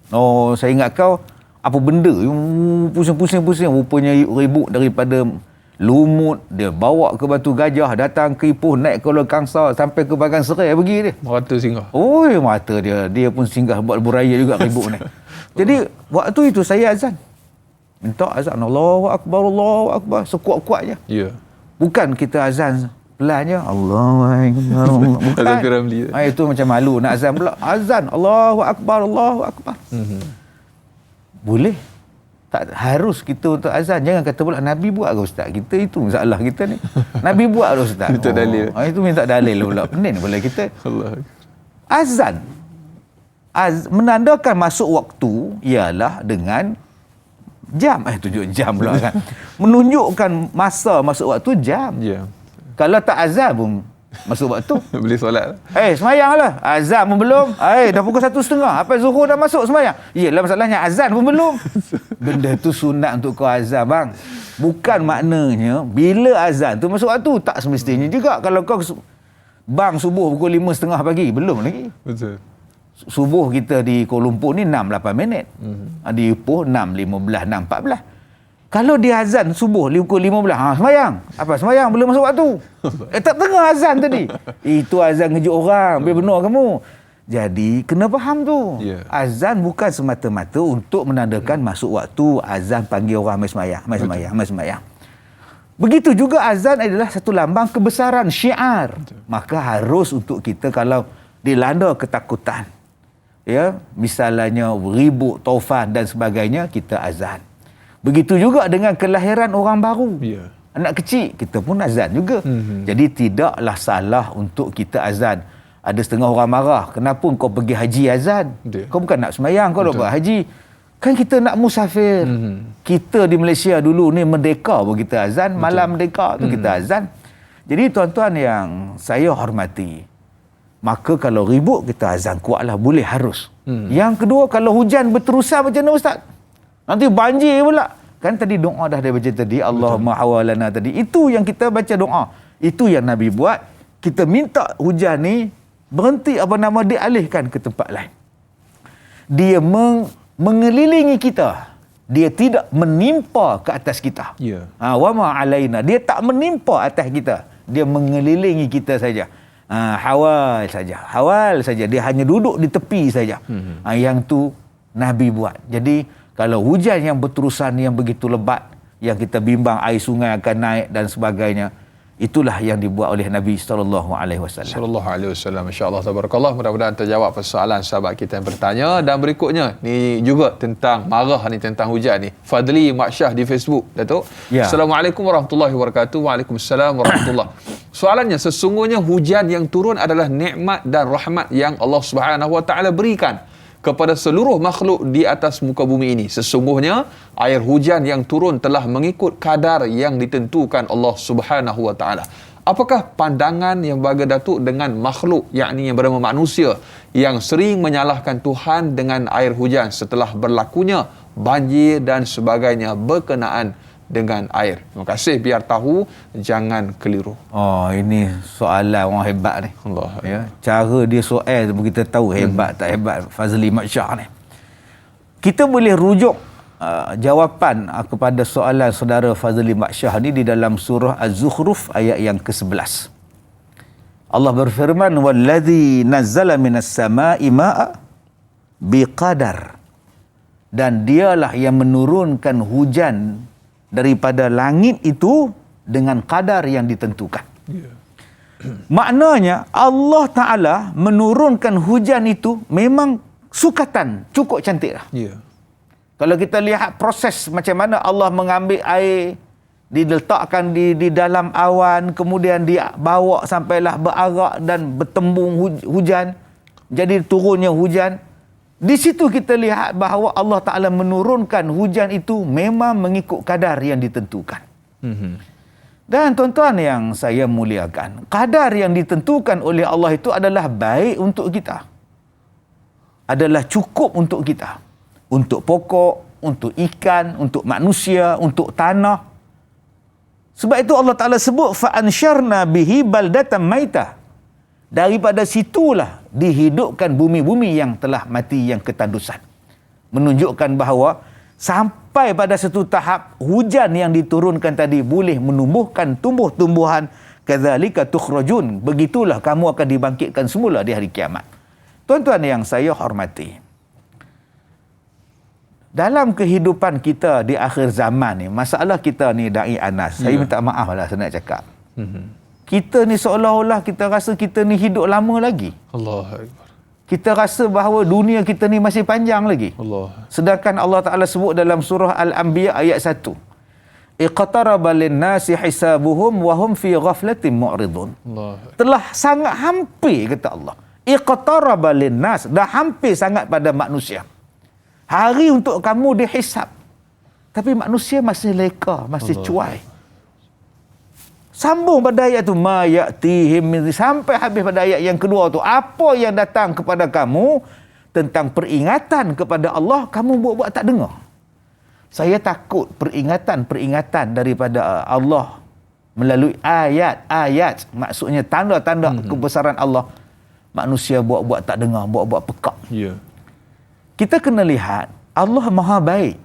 Oh, saya ingat kau apa benda pusing rupanya ribut daripada lumut, dia bawa ke Batu Gajah, datang ke Ipoh, naik ke Pulau Kangsa sampai ke Bagan Serai pergi dia. Mata singgah. Oi, mata dia pun singgah buat beraya juga ribut ni. Jadi waktu itu saya azan. Minta azan Allahu Akbar sekuat-kuatnya. Ya. Bukan kita azan pelannya Allahu Akbar. Bukan. Itu macam malu nak azan pula. Azan Allahu Akbar. Boleh. Tak harus kita untuk azan. Jangan kata pula Nabi buat ke ustaz. Kita itu masalah kita ni. Nabi buat ke ustaz. Minta dalil. Itu minta dalil pula. Pening pula kita. Allah. Azan. Menandakan masuk waktu ialah dengan jam. Tunjuk jam pula kan. Menunjukkan masa masuk waktu jam. Ya. Kalau tak azan pun masuk waktu. Boleh solat. Semayanglah. Azan pun belum. Dah pukul 1:30. Apa Zuhur dah masuk semayang? Yelah, masalahnya azan pun belum. Benda tu sunat untuk kau azan, bang. Bukan maknanya bila azan tu masuk waktu. Tak semestinya juga. Kalau kau bang subuh pukul 5:30 pagi, belum lagi. Betul. Subuh kita di Kuala Lumpur ni 6-8 minit. Di Ipoh 6:15, 6:14. Kalau dia azan subuh pukul 15, semayang. Apa semayang? Belum masuk waktu. Tak tengah azan tadi. Itu azan ngejut orang. Biar benar kamu. Jadi, kena faham tu. Yeah. Azan bukan semata-mata untuk menandakan masuk waktu. Azan panggil orang mai semayang. Begitu juga azan adalah satu lambang kebesaran, syiar. Betul. Maka harus untuk kita kalau dilanda ketakutan, ya, misalnya ribut, taufan dan sebagainya, kita azan. Begitu juga dengan kelahiran orang baru. Yeah. Anak kecil, kita pun azan juga. Jadi tidaklah salah untuk kita azan. Ada setengah orang marah, kenapa kau pergi haji azan? Yeah. Kau bukan nak semayang, kau nak buat haji. Kan kita nak musafir. Kita di Malaysia dulu ni merdeka pun kita azan. Betul. Malam merdeka tu kita azan. Jadi tuan-tuan yang saya hormati, maka kalau ribut kita azan kuatlah, boleh, harus. Yang kedua, kalau hujan berterusan macam mana ustaz? Nanti banjir pula. Kan tadi doa dah dia baca tadi, Allahumma hawalana tadi. Itu yang kita baca doa. Itu yang Nabi buat. Kita minta hujan ni berhenti, dialihkan ke tempat lain. Dia mengelilingi kita. Dia tidak menimpa ke atas kita. Ya. Wa ma alaina. Dia tak menimpa atas kita. Dia mengelilingi kita saja. Hawal saja. Dia hanya duduk di tepi saja. Yang tu Nabi buat. Jadi kalau hujan yang berterusan, yang begitu lebat, yang kita bimbang air sungai akan naik dan sebagainya, itulah yang dibuat oleh Nabi sallallahu alaihi wasallam. Sallallahu alaihi wasallam. Masya-Allah, tabarakallah. Mudah-mudahan terjawab persoalan sahabat kita yang bertanya. Dan berikutnya ni juga tentang marah ni, tentang hujan ni. Fadli Maksyah di Facebook, Datuk. Ya. Assalamualaikum warahmatullahi wabarakatuh. Waalaikumsalam warahmatullahi. Soalannya, sesungguhnya hujan yang turun adalah nikmat dan rahmat yang Allah Subhanahu wa taala berikan. kepada seluruh makhluk di atas muka bumi ini. Sesungguhnya air hujan yang turun telah mengikut kadar yang ditentukan Allah Subhanahu wa taala. Apakah pandangan yang baga Datuk dengan makhluk, yakni yang bernama manusia, yang sering menyalahkan Tuhan dengan air hujan setelah berlakunya banjir dan sebagainya berkenaan dengan air? Terima kasih, biar tahu, jangan keliru. Oh, ini soalan orang hebat ni. Allah. Ya, cara dia soal tu kita tahu hebat tak hebat Fazli Mat Shah ni. Kita boleh rujuk jawapan kepada soalan saudara Fazli Mat Shah ni di dalam surah Az-Zukhruf ayat yang ke-11. Allah berfirman, "Wallazi nazzala minas sama'i ma'a biqadar." Dan dialah yang menurunkan hujan daripada langit itu dengan kadar yang ditentukan. Yeah. Maknanya Allah Ta'ala menurunkan hujan itu memang sukatan, cukup cantik lah. Yeah. Kalau kita lihat proses macam mana Allah mengambil air, diletakkan di dalam awan, kemudian dibawa sampailah berarak dan bertembung hujan, jadi turunnya hujan. Di situ kita lihat bahawa Allah Ta'ala menurunkan hujan itu memang mengikut kadar yang ditentukan. Dan tuan-tuan yang saya muliakan, kadar yang ditentukan oleh Allah itu adalah baik untuk kita. Adalah cukup untuk kita. Untuk pokok, untuk ikan, untuk manusia, untuk tanah. Sebab itu Allah Ta'ala sebut, فَأَنْشَرْنَا بِهِ بَلْدَةً مَيْتًا. Daripada situlah dihidupkan bumi-bumi yang telah mati, yang ketandusan. Menunjukkan bahawa sampai pada satu tahap hujan yang diturunkan tadi boleh menumbuhkan tumbuh-tumbuhan. Kadzalika tukhrajun. Begitulah kamu akan dibangkitkan semula di hari kiamat. Tuan-tuan yang saya hormati, dalam kehidupan kita di akhir zaman ni, masalah kita ni Da'i Anas, saya minta maaf lah saya nak cakap. Kita ni seolah-olah kita rasa kita ni hidup lama lagi. Allah Akbar. Kita rasa bahawa dunia kita ni masih panjang lagi. Allah. Sedangkan Allah Ta'ala sebut dalam surah Al-Anbiya ayat 1. Iqtaraba lin-nasi hisabuhum wa hum fi ghaflatin mu'ridun. Allah. Telah sangat hampir, kata Allah. Iqtaraba lin-nas, dah hampir sangat pada manusia. Hari untuk kamu dihisap. Tapi manusia masih leka, masih cuai. Sambung pada ayat tu, ma ya'tihim, sampai habis pada ayat yang kedua tu. Apa yang datang kepada kamu tentang peringatan kepada Allah, kamu buat-buat tak dengar. Saya takut peringatan-peringatan daripada Allah melalui ayat-ayat, maksudnya tanda-tanda kebesaran Allah, manusia buat-buat tak dengar, buat-buat pekak. Ya. Kita kena lihat Allah Maha baik.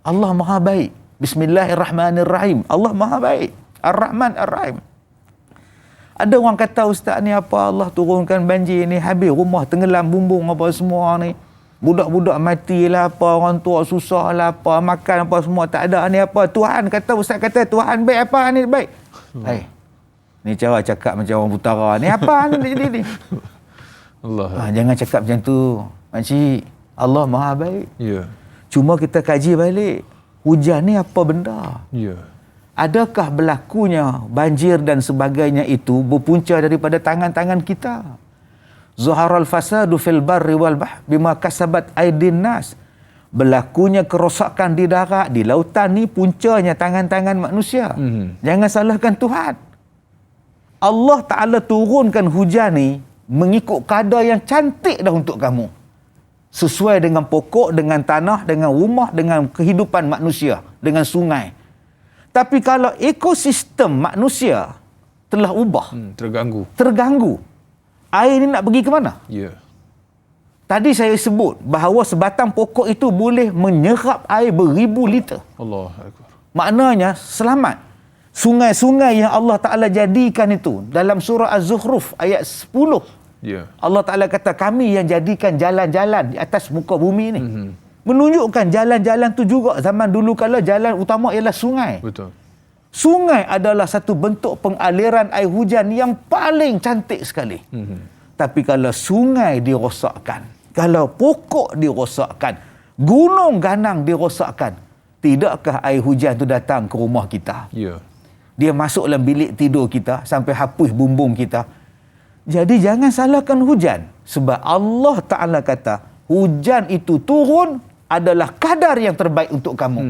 Allah Maha baik. Bismillahirrahmanirrahim. Allah Maha baik. Ar-Rahman Ar-Rahim. Ada orang kata, ustaz ni apa Allah turunkan banjir ni, habis rumah tenggelam bumbung apa semua ni. Budak-budak matilah apa, orang tua susah lah apa, makan apa semua tak ada ni apa. Tuhan kata, ustaz kata Tuhan baik, apa ni baik? Hai. Ni cara cakap macam orang butara ni, apa ni jadi ni? Allah. Jangan cakap macam tu. Makcik, Allah Maha baik. Ya. Cuma kita kaji balik, hujan ni apa benda? Ya. Adakah berlakunya banjir dan sebagainya itu berpunca daripada tangan-tangan kita? Zaharal fasadu fil barri wal bahr bima kasabat aydin nas. Berlakunya kerosakan di darat, di lautan ni puncanya tangan-tangan manusia. Jangan salahkan Tuhan. Allah Ta'ala turunkan hujan ni mengikut kadar yang cantik dah untuk kamu. Sesuai dengan pokok, dengan tanah, dengan rumah, dengan kehidupan manusia, dengan sungai. Tapi kalau ekosistem manusia telah ubah, terganggu, air ni nak pergi ke mana? Ya. Tadi saya sebut bahawa sebatang pokok itu boleh menyerap air beribu liter. Allah Akbar. Maknanya selamat. Sungai-sungai yang Allah Ta'ala jadikan itu dalam surah Az-Zukhruf ayat 10. Ya. Allah Ta'ala kata, kami yang jadikan jalan-jalan di atas muka bumi ni. Menunjukkan jalan-jalan tu juga zaman dulu kala jalan utama ialah sungai. Betul. Sungai adalah satu bentuk pengaliran air hujan yang paling cantik sekali. Tapi kalau sungai dirosakkan, kalau pokok dirosakkan, gunung ganang dirosakkan, tidakkah air hujan tu datang ke rumah kita? Ya. Dia masuk dalam bilik tidur kita sampai hapus bumbung kita. Jadi jangan salahkan hujan. Sebab Allah Ta'ala kata, hujan itu turun adalah kadar yang terbaik untuk kamu.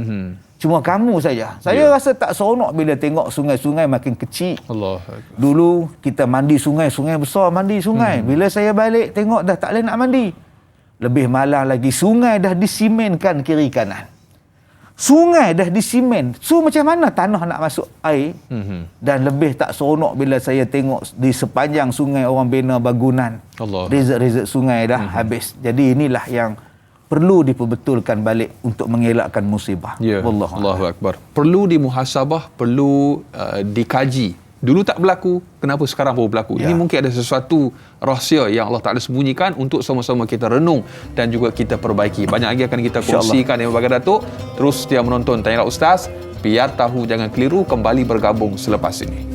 Cuma kamu saja. Saya rasa tak seronok bila tengok sungai-sungai makin kecil. Allah. Dulu kita mandi sungai besar, mandi sungai. Bila saya balik tengok dah tak boleh nak mandi. Lebih malah lagi, sungai dah disimenkan kiri kanan. Sungai dah disimen. So macam mana tanah nak masuk air? Dan lebih tak seronok bila saya tengok di sepanjang sungai orang bina bangunan. Rezek-rezek sungai dah habis. Jadi inilah yang perlu diperbetulkan balik untuk mengelakkan musibah. Allahu Akbar. Perlu dimuhasabah, perlu dikaji. Dulu tak berlaku, kenapa sekarang baru berlaku? Ini mungkin ada sesuatu rahsia yang Allah Ta'ala sembunyikan untuk sama-sama kita renung dan juga kita perbaiki. Banyak lagi akan kita kongsikan yang berbagai Datuk. Terus setia menonton Tanyalah Ustaz. Biar tahu jangan keliru, kembali bergabung selepas ini.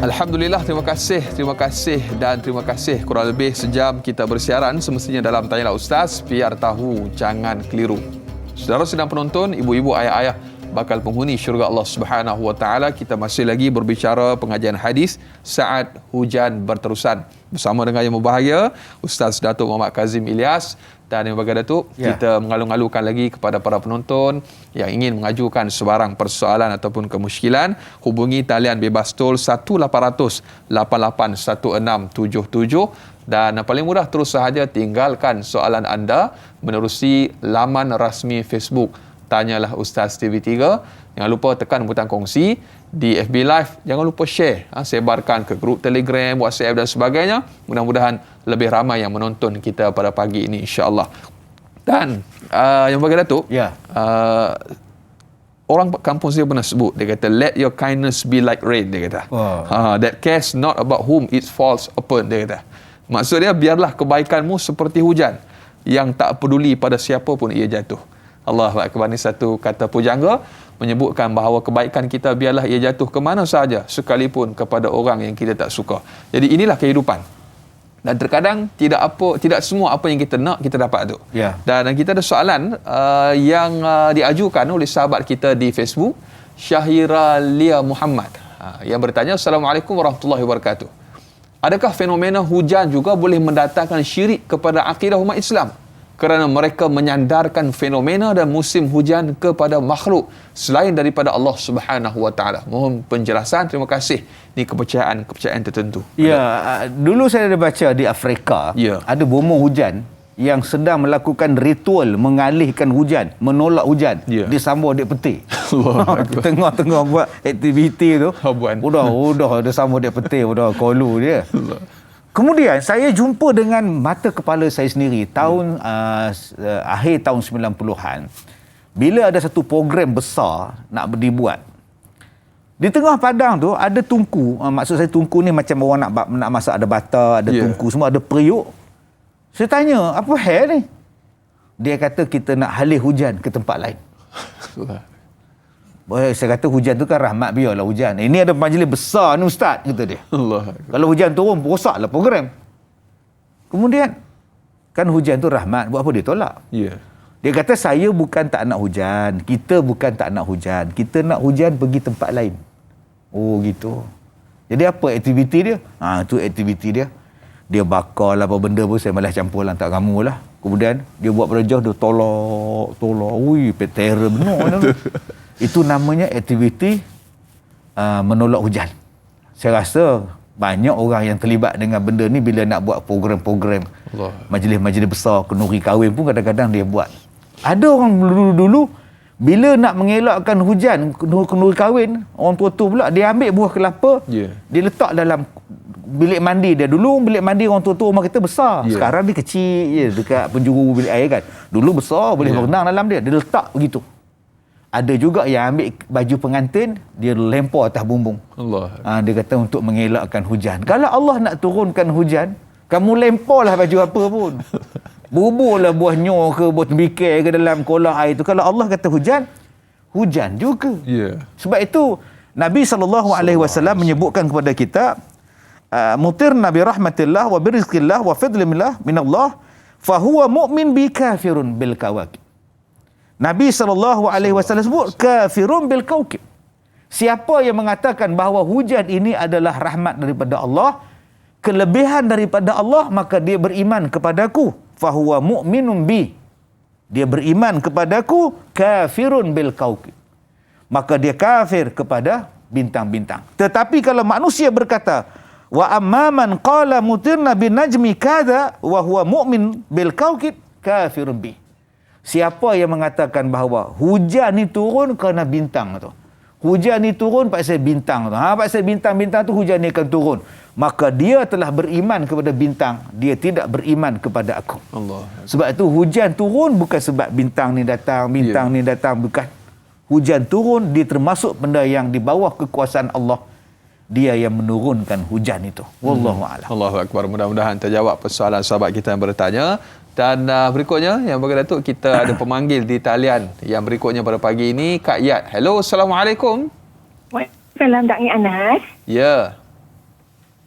Alhamdulillah, terima kasih dan terima kasih. Kurang lebih sejam kita bersiaran semestinya dalam Tanyalah Ustaz, biar tahu jangan keliru. Saudara sedang penonton, ibu-ibu, ayah-ayah bakal penghuni syurga Allah Subhanahu wa taala. Kita masih lagi berbicara pengajian hadis saat hujan berterusan bersama dengan yang berbahagia Ustaz Datuk Muhammad Kazim Ilyas. Dan yang bagi Datuk, kita mengalu-alukan lagi kepada para penonton yang ingin mengajukan sebarang persoalan ataupun kemusykilan, hubungi talian bebas tol 1-800-881677 dan paling mudah terus sahaja tinggalkan soalan anda menerusi laman rasmi Facebook Tanyalah Ustaz TV3. Jangan lupa tekan butang kongsi di FB Live. Jangan lupa share, sebarkan ke grup Telegram, WhatsApp dan sebagainya. Mudah-mudahan lebih ramai yang menonton kita pada pagi ini, insya-Allah. Dan yang bagi Datuk, orang kampung saya pernah sebut, dia kata let your kindness be like rain, dia kata. That cares not about whom it falls upon, dia kata. Maksud dia, biarlah kebaikanmu seperti hujan yang tak peduli pada siapa pun ia jatuh. Allahu Akbar. Ini satu kata pujangga menyebutkan bahawa kebaikan kita biarlah ia jatuh ke mana sahaja, sekalipun kepada orang yang kita tak suka. Jadi inilah kehidupan. Dan terkadang tidak semua apa yang kita nak kita dapat tu. Dan kita ada soalan yang diajukan oleh sahabat kita di Facebook, Syahira Lia Muhammad, yang bertanya, Assalamualaikum warahmatullahi wabarakatuh. Adakah fenomena hujan juga boleh mendatangkan syirik kepada akidah umat Islam? Kerana mereka menyandarkan fenomena dan musim hujan kepada makhluk selain daripada Allah Subhanahu wa taala. Mohon penjelasan, terima kasih. Ini kepercayaan tertentu. Dulu saya ada baca di Afrika, ada bomoh hujan yang sedang melakukan ritual mengalihkan hujan, menolak hujan. Dia sambung adik peti. Tengah-tengah buat aktiviti tu. Udah dia sambung adik peti, udah kolu dia. Kemudian saya jumpa dengan mata kepala saya sendiri tahun akhir tahun 90-an, bila ada satu program besar nak dibuat. Di tengah padang tu ada tungku, maksud saya tungku ni macam orang nak masak, ada bata, ada tungku, semua ada periuk. Saya tanya, apa hal ni? Dia kata kita nak halih hujan ke tempat lain. Saya kata hujan tu kan rahmat, biarlah hujan. Ini ada majlis besar ni ustaz, kata dia. Kalau hujan turun, rosaklah program. Kemudian, kan hujan tu rahmat, buat apa dia tolak? Dia kata saya bukan tak nak hujan, kita bukan tak nak hujan, kita nak hujan pergi tempat lain. Oh gitu. Jadi apa aktiviti dia? Tu aktiviti dia. Dia bakar lah apa benda pun, saya malas campur lah, tak kamu lah. Kemudian dia buat pada jauh, dia tolak. Ui, terror benar. Itu namanya aktiviti menolak hujan. Saya rasa banyak orang yang terlibat dengan benda ni bila nak buat program-program majlis-majlis besar, kenduri kahwin pun kadang-kadang dia buat. Ada orang dulu bila nak mengelakkan hujan, kenduri kahwin, orang tua-tua pula dia ambil buah kelapa, dia letak dalam bilik mandi dia. Dulu bilik mandi orang tua-tua rumah kita besar, sekarang dia kecil je dekat penjuru bilik air kan. Dulu besar, boleh berenang dalam dia letak begitu. Ada juga yang ambil baju pengantin, dia lempar atas bumbung. Allah. Dia kata untuk mengelakkan hujan. Kalau Allah nak turunkan hujan, kamu lemparlah baju apa pun. Buburlah buah nyor ke, buah tembikar ke dalam kolah air tu. Kalau Allah kata hujan, hujan juga. Ya. Sebab itu Nabi SAW menyebutkan kepada kita, mutirna bi rahmatillah wa bi rizqillah wa fadlillah minallah fahuwa mu'min bi kafirun bil kawakib. Nabi SAW sebut kafirun bil kawakib. Siapa yang mengatakan bahawa hujan ini adalah rahmat daripada Allah, kelebihan daripada Allah, maka dia beriman kepadaku. Fahuwa mu'minun bi. Dia beriman kepadaku, kafirun bil kawakib. Maka dia kafir kepada bintang-bintang. Tetapi kalau manusia berkata, wa amman qala mutirna bin najmi kada wa huwa mu'min bil kawakib kafirun bi. Siapa yang mengatakan bahawa hujan ni turun kerana bintang tu. Hujan ni turun pasal bintang tu. Pasal bintang-bintang tu hujan ni akan turun. Maka dia telah beriman kepada bintang. Dia tidak beriman kepada aku. Allah. Sebab itu hujan turun bukan sebab bintang ni datang, bintang ni datang. Bukan. Hujan turun, dia termasuk benda yang di bawah kekuasaan Allah. Dia yang menurunkan hujan itu. Wallahu a'lam. Allahu akbar. Mudah-mudahan terjawab persoalan sahabat kita yang bertanya. Dan berikutnya yang bagi Datuk, kita ada pemanggil di talian yang berikutnya pada pagi ini, Kak Yat. Hello, Assalamualaikum. Waalaikumsalam, Da'i Anas. Ya.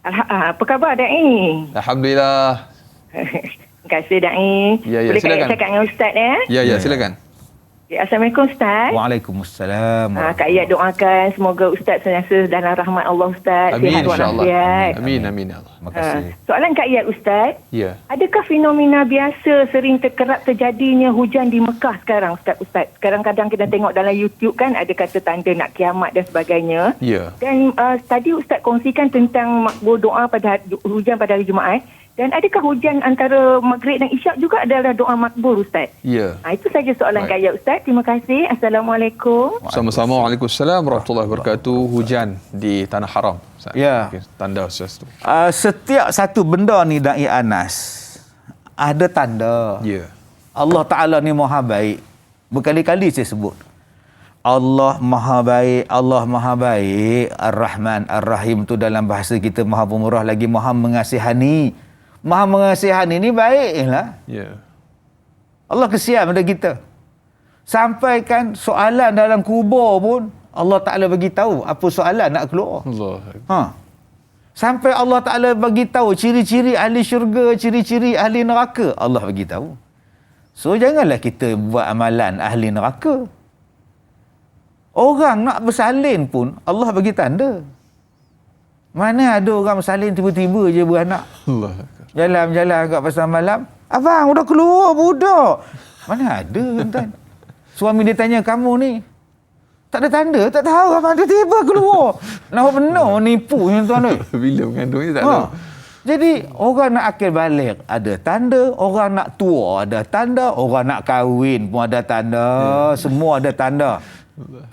Apa khabar, Da'i? Alhamdulillah. Terima kasih, Da'i. Ya, Boleh silakan. cakap dengan Ustaz, ya? Ya, silakan. Assalamualaikum, Ustaz. Waalaikumsalam. Kak Ayat doakan semoga Ustaz senantiasa dalam rahmat Allah, Ustaz. Amin, Sihat insyaAllah. walafiat. Amin, amin. Allah. Terima kasih. Soalan Kak Ayat, Ustaz. Ya. Adakah fenomena biasa sering kerap terjadinya hujan di Mekah sekarang, Ustaz? Kadang-kadang kita tengok dalam YouTube kan, ada kata tanda nak kiamat dan sebagainya. Ya. Dan tadi Ustaz kongsikan tentang makbul doa pada hujan pada hari Jumaat. Dan adakah hujan antara maghrib dan isyak juga adalah doa makbul, Ustaz? Ya. Itu saja soalan Kak Ayat, Ustaz. Terima kasih. Assalamualaikum. Sama-sama. Waalaikumsalam warahmatullahi wabarakatuh. Hujan di Tanah Haram. Ya. Okay, tanda Ustaz tu. Setiap satu benda ni, Da'i Anas, ada tanda. Ya. Allah Ta'ala ni maha baik. Berkali-kali saya sebut. Allah maha baik, Allah maha baik. Ar-Rahman, Ar-Rahim tu dalam bahasa kita maha pemurah lagi maha mengasihani. Maha mengasihani ni baiklah. Ya. Allah kesian pada kita. Sampaikan soalan dalam kubur pun Allah Ta'ala bagi tahu apa soalan nak keluar. Allah. Sampai Allah Ta'ala bagi tahu ciri-ciri ahli syurga, ciri-ciri ahli neraka, Allah bagi tahu. So janganlah kita buat amalan ahli neraka. Orang nak bersalin pun Allah bagi tanda. Mana ada orang bersalin tiba-tiba je beranak. Allah. Jalan-jalan kat pasar malam, abang udah keluar budak. Mana ada, tuan. Suami dia tanya, kamu ni tak ada tanda? Tak tahu abang, tiba-tiba keluar. Nampak benar nipu ni, tuan. Bila mengandung ni tak tahu. Jadi orang nak akil balik ada tanda, orang nak tua ada tanda, orang nak kahwin pun ada tanda, semua ada tanda.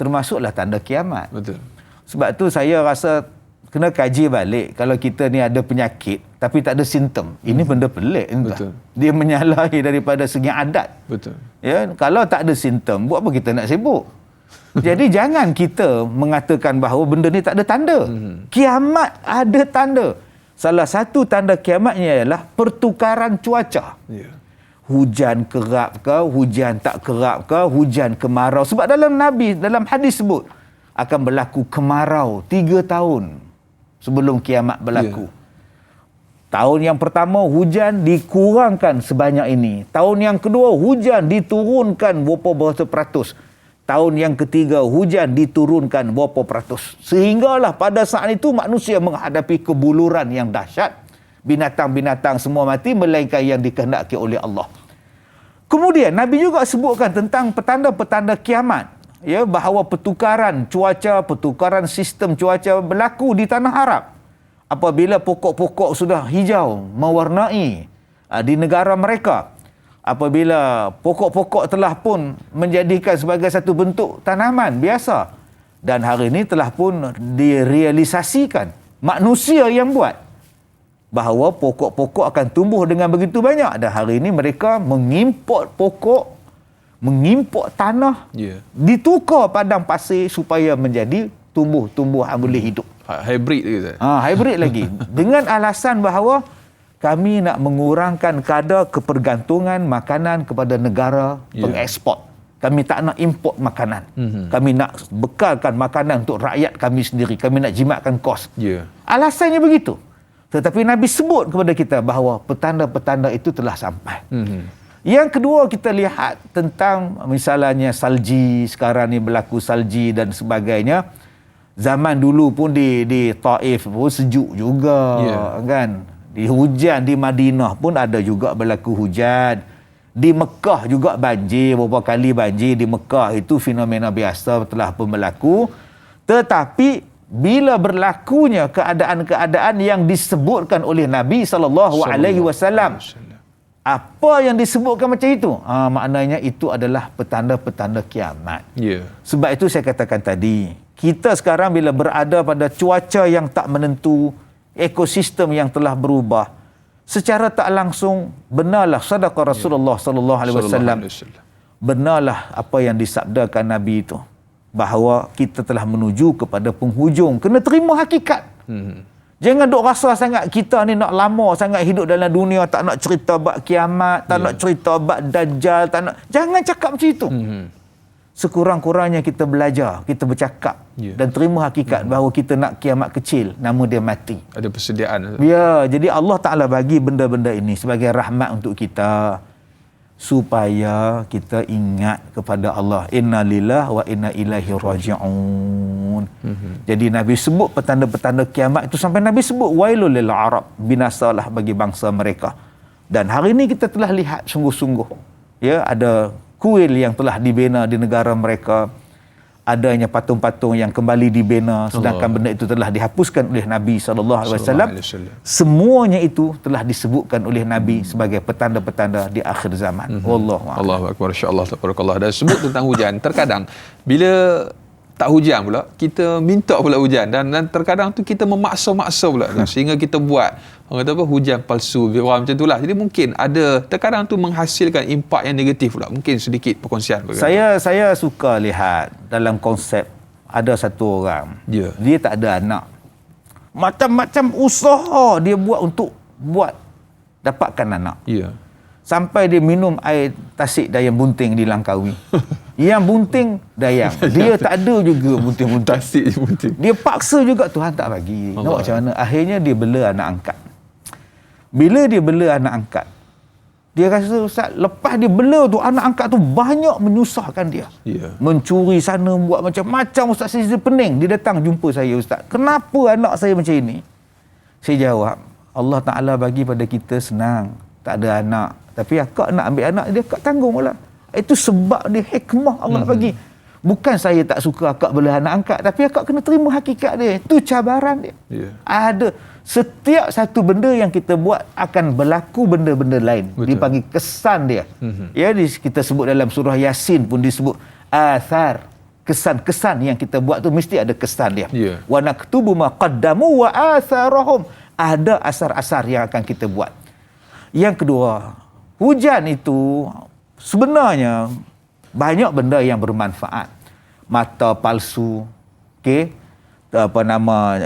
Termasuklah tanda kiamat. Betul. Sebab tu saya rasa kena kaji balik. Kalau kita ni ada penyakit tapi tak ada simptom, ini benda pelik. Betul. Dia menyalahi daripada segi adat. Betul. Ya, kalau tak ada simptom, buat apa kita nak sibuk? Jadi jangan kita mengatakan bahawa benda ni tak ada tanda. Kiamat ada tanda. Salah satu tanda kiamatnya ialah pertukaran cuaca. Ya. Hujan kerap ke, hujan tak kerap ke, hujan kemarau. Sebab dalam hadis sebut akan berlaku kemarau 3 tahun sebelum kiamat berlaku. Tahun yang pertama hujan dikurangkan sebanyak ini. Tahun yang kedua hujan diturunkan berapa peratus. Tahun yang ketiga hujan diturunkan berapa peratus. Sehinggalah pada saat itu manusia menghadapi kebuluran yang dahsyat. Binatang-binatang semua mati melainkan yang dikehendaki oleh Allah. Kemudian Nabi juga sebutkan tentang petanda-petanda kiamat. Ya, bahawa pertukaran cuaca, pertukaran sistem cuaca berlaku di tanah Arab. Apabila pokok-pokok sudah hijau, mewarnai di negara mereka. Apabila pokok-pokok telah pun menjadikan sebagai satu bentuk tanaman biasa. Dan hari ini telah pun direalisasikan. Manusia yang buat. Bahawa pokok-pokok akan tumbuh dengan begitu banyak. Dan hari ini mereka mengimport pokok mengimport tanah, ditukar padang pasir supaya menjadi tumbuh-tumbuhan boleh hidup. Hybrid gitu. Hybrid lagi. Dengan alasan bahawa kami nak mengurangkan kadar kepergantungan makanan kepada negara pengeksport. Kami tak nak import makanan. Kami nak bekalkan makanan untuk rakyat kami sendiri. Kami nak jimatkan kos. Alasannya begitu. Tetapi Nabi sebut kepada kita bahawa petanda-petanda itu telah sampai. Yang kedua, kita lihat tentang misalnya salji. Sekarang ni berlaku salji dan sebagainya. Zaman dulu pun di Taif pun sejuk juga, kan? Di hujan di Madinah pun ada juga berlaku hujan. Di Mekah juga banjir, beberapa kali banjir di Mekah, itu fenomena biasa telah pun berlaku. Tetapi bila berlakunya keadaan-keadaan yang disebutkan oleh Nabi SAW, apa yang disebutkan macam itu? Maknanya itu adalah petanda-petanda kiamat. Sebab itu saya katakan tadi, kita sekarang bila berada pada cuaca yang tak menentu, ekosistem yang telah berubah, secara tak langsung benarlah sadaqah Rasulullah sallallahu alaihi wasallam. Benarlah apa yang disabdakan Nabi itu, bahawa kita telah menuju kepada penghujung. Kena terima hakikat. Jangan duk rasa sangat kita ni nak lama sangat hidup dalam dunia, tak nak cerita bab kiamat, tak nak cerita bab dajjal, tak nak. Jangan cakap macam itu. Sekurang-kurangnya kita belajar, kita bercakap dan terima hakikat bahawa kita nak kiamat kecil, nama dia mati. Ada persediaan. Ya, jadi Allah Ta'ala bagi benda-benda ini sebagai rahmat untuk kita, supaya kita ingat kepada Allah. Inna lillahi wa inna ilaihi raji'un. Jadi Nabi sebut petanda-petanda kiamat itu, sampai Nabi sebut wailul lil Arab, binasalah bagi bangsa mereka. Dan hari ini kita telah lihat sungguh-sungguh, ya, ada kuil yang telah dibina di negara mereka, adanya patung-patung yang kembali dibina, sedangkan benda itu telah dihapuskan oleh Nabi SAW. Semuanya itu telah disebutkan oleh Nabi sebagai petanda-petanda di akhir zaman. Allahu Akbar, insya-Allah, tabarakallah. Dan sebut tentang hujan, terkadang bila tak hujan pula, kita minta pula hujan, dan terkadang tu kita memaksa-maksa pula sehingga kita buat orang kata apa, hujan palsu, viral macam itulah. Jadi mungkin ada terkadang tu menghasilkan impak yang negatif pula. Mungkin sedikit perkongsian. Saya suka lihat dalam konsep, ada satu orang, dia tak ada anak, macam-macam usaha dia buat untuk dapatkan anak. Sampai dia minum air tasik dayang bunting di Langkawi. Yang bunting dayang, dia tak ada juga bunting-bunting. Tasik bunting. Dia paksa juga, Tuhan tak bagi. Nak buat macam mana? Akhirnya dia bela anak angkat. Bila dia bela anak angkat, dia rasa, Ustaz, lepas dia bela tu, anak angkat tu banyak menyusahkan dia. Mencuri sana, buat macam-macam. Ustaz, saya pening. Dia datang jumpa saya, Ustaz, kenapa anak saya macam ini? Saya jawab, Allah Ta'ala bagi pada kita senang, tak ada anak. Tapi akak nak ambil anak dia, akak tanggung pula. Itu sebab dia, hikmah Allah bagi. Bukan saya tak suka akak bela anak angkat, tapi akak kena terima hakikat dia. Itu cabaran dia. Ada. Setiap satu benda yang kita buat akan berlaku benda-benda lain. Dipanggil kesan dia. Ya, kita sebut dalam surah Yasin pun disebut athar. Kesan-kesan yang kita buat tu mesti ada kesan dia. Wa naktubu ma qaddamu wa atharahum. Ada asar-asar yang akan kita buat. Yang kedua, hujan itu sebenarnya banyak benda yang bermanfaat. Mata palsu,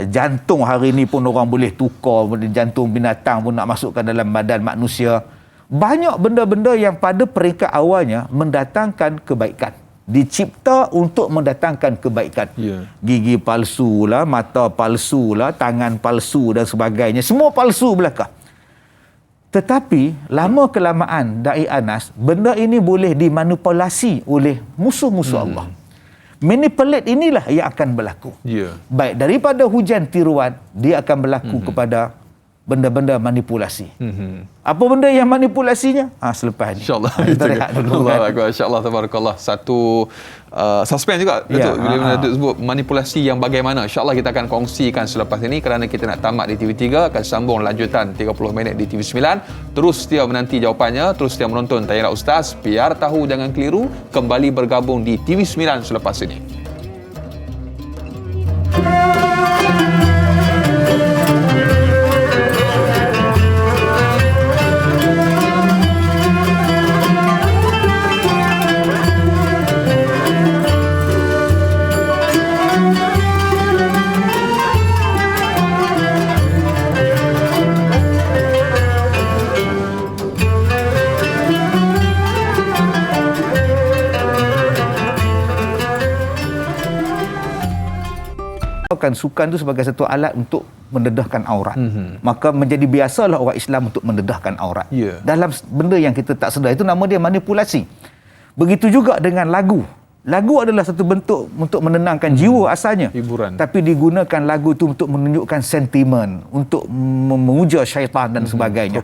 jantung hari ni pun orang boleh tukar, jantung binatang pun nak masukkan dalam badan manusia. Banyak benda-benda yang pada peringkat awalnya mendatangkan kebaikan. Dicipta untuk mendatangkan kebaikan. Gigi palsu lah, mata palsu lah, tangan palsu dan sebagainya. Semua palsu belaka. Tetapi lama kelamaan, Da'i Anas, benda ini boleh dimanipulasi oleh musuh-musuh Allah. Manipulate inilah yang akan berlaku. Baik daripada hujan tiruan, dia akan berlaku kepada benda-benda manipulasi. Apa benda yang manipulasinya? Selepas ni. InsyaAllah. Kita rehat dulu. InsyaAllah, tabarakallah. Satu suspense juga, Datuk, bila Datuk sebut manipulasi yang bagaimana. InsyaAllah kita akan kongsikan selepas ini, kerana kita nak tamat di TV3, akan sambung lanjutan 30 minit di TV9. Terus setia menanti jawapannya, terus setia menonton Tanya Ustaz, biar tahu jangan keliru, kembali bergabung di TV9 selepas ini. gunakan sukan itu sebagai satu alat untuk mendedahkan aurat. Maka menjadi biasalah orang Islam untuk mendedahkan aurat. Dalam benda yang kita tak sedar, itu nama dia manipulasi. Begitu juga dengan lagu. Lagu adalah satu bentuk untuk menenangkan jiwa asalnya. Hiburan. Tapi digunakan lagu itu untuk menunjukkan sentimen, untuk mengujar syaitan dan sebagainya.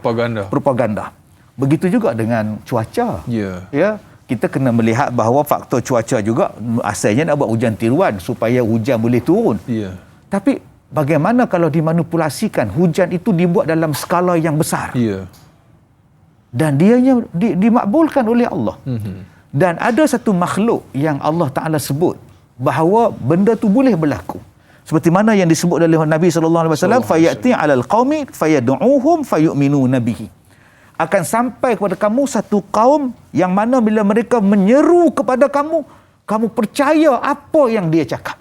Propaganda. Begitu juga dengan cuaca. Ya, kita kena melihat bahawa faktor cuaca juga asalnya nak buat hujan tiruan supaya hujan boleh turun. Tapi bagaimana kalau dimanipulasikan hujan itu dibuat dalam skala yang besar? Dan dianya dimakbulkan oleh Allah. Dan ada satu makhluk yang Allah Ta'ala sebut bahawa benda tu boleh berlaku. Seperti mana yang disebut oleh Nabi SAW, fayati 'alal qaumi fayad'uhum fayu'minu nabihi. Akan sampai kepada kamu satu kaum yang mana bila mereka menyeru kepada kamu, kamu percaya apa yang dia cakap.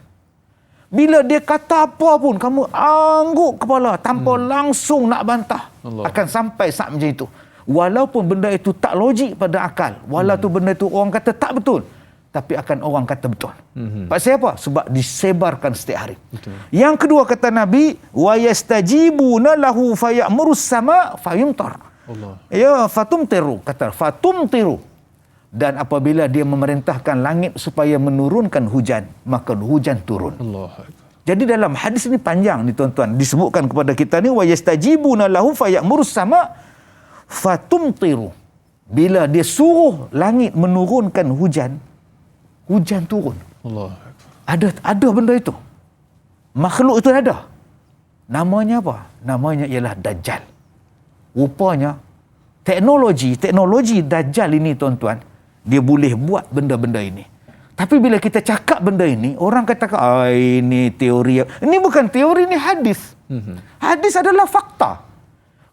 Bila dia kata apa pun, kamu angguk kepala tanpa langsung nak bantah. Akan sampai saat macam itu. Walaupun benda itu tak logik pada akal, walaupun benda itu orang kata tak betul, tapi akan orang kata betul. Pasal apa? Sebab disebarkan setiap hari. Yang kedua kata Nabi, wa yastajibuna lahu fayamurus sama fayumtar. Ya, fatumtiru, kata fatumtiru. Dan apabila dia memerintahkan langit supaya menurunkan hujan, maka hujan turun. Jadi dalam hadis ini panjang ni tuan-tuan, disebutkan kepada kita ni, wa yastajibuna lahu fayamurus sama fatumtiru. Bila dia suruh langit menurunkan hujan, hujan turun. Ada benda itu. Makhluk itu ada. Namanya apa? Namanya ialah Dajjal. Rupanya teknologi Dajjal ini tuan-tuan, dia boleh buat benda-benda ini. Tapi bila kita cakap benda ini, orang katakan, ini teori. Ini bukan teori, ini hadis. Hadis adalah fakta.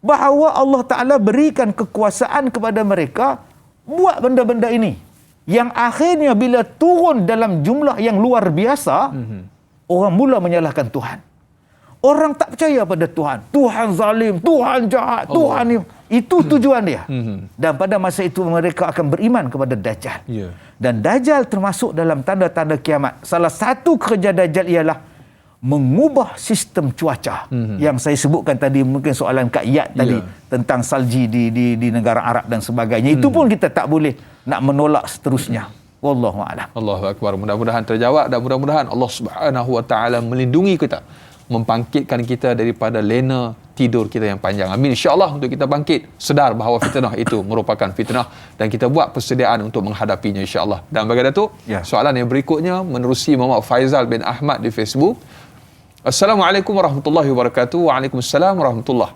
Bahawa Allah Ta'ala berikan kekuasaan kepada mereka buat benda-benda ini. Yang akhirnya bila turun dalam jumlah yang luar biasa, orang mula menyalahkan Tuhan. Orang tak percaya pada Tuhan. Tuhan zalim, Tuhan jahat, Tuhan ini. Itu tujuan dia. Dan pada masa itu mereka akan beriman kepada Dajjal. Dan Dajjal termasuk dalam tanda-tanda kiamat. Salah satu kerja Dajjal ialah mengubah sistem cuaca. Yang saya sebutkan tadi, mungkin soalan Kak Yat tadi tentang salji di negara Arab dan sebagainya. Itu pun kita tak boleh nak menolak seterusnya. Wallahu a'lam. Allahu akbar. Mudah-mudahan terjawab dan mudah-mudahan Allah Subhanahu wa taala melindungi kita, membangkitkan kita daripada lena tidur kita yang panjang. Amin, insya-Allah, untuk kita bangkit sedar bahawa fitnah itu merupakan fitnah dan kita buat persediaan untuk menghadapinya, insya-Allah. Dan bagi Datuk, soalan yang berikutnya menerusi Muhammad Faizal bin Ahmad di Facebook. Assalamualaikum warahmatullahi wabarakatuh. Waalaikumsalam warahmatullahi.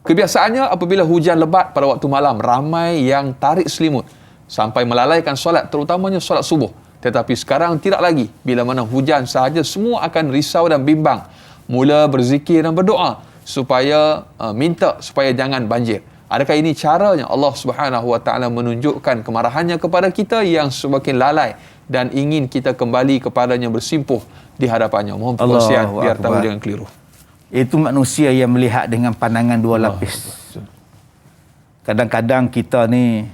Kebiasaannya apabila hujan lebat pada waktu malam, ramai yang tarik selimut sampai melalaikan solat, terutamanya solat subuh. Tetapi sekarang tidak lagi. Bila mana hujan sahaja, semua akan risau dan bimbang. Mula berzikir dan berdoa supaya minta supaya jangan banjir. Adakah ini caranya Allah Subhanahu wa taala menunjukkan kemarahannya kepada kita yang semakin lalai dan ingin kita kembali kepadanya bersimpuh di hadapannya? Mohon perkongsian biar tahu jangan keliru. Itu manusia yang melihat dengan pandangan dua lapis. Kadang-kadang kita ni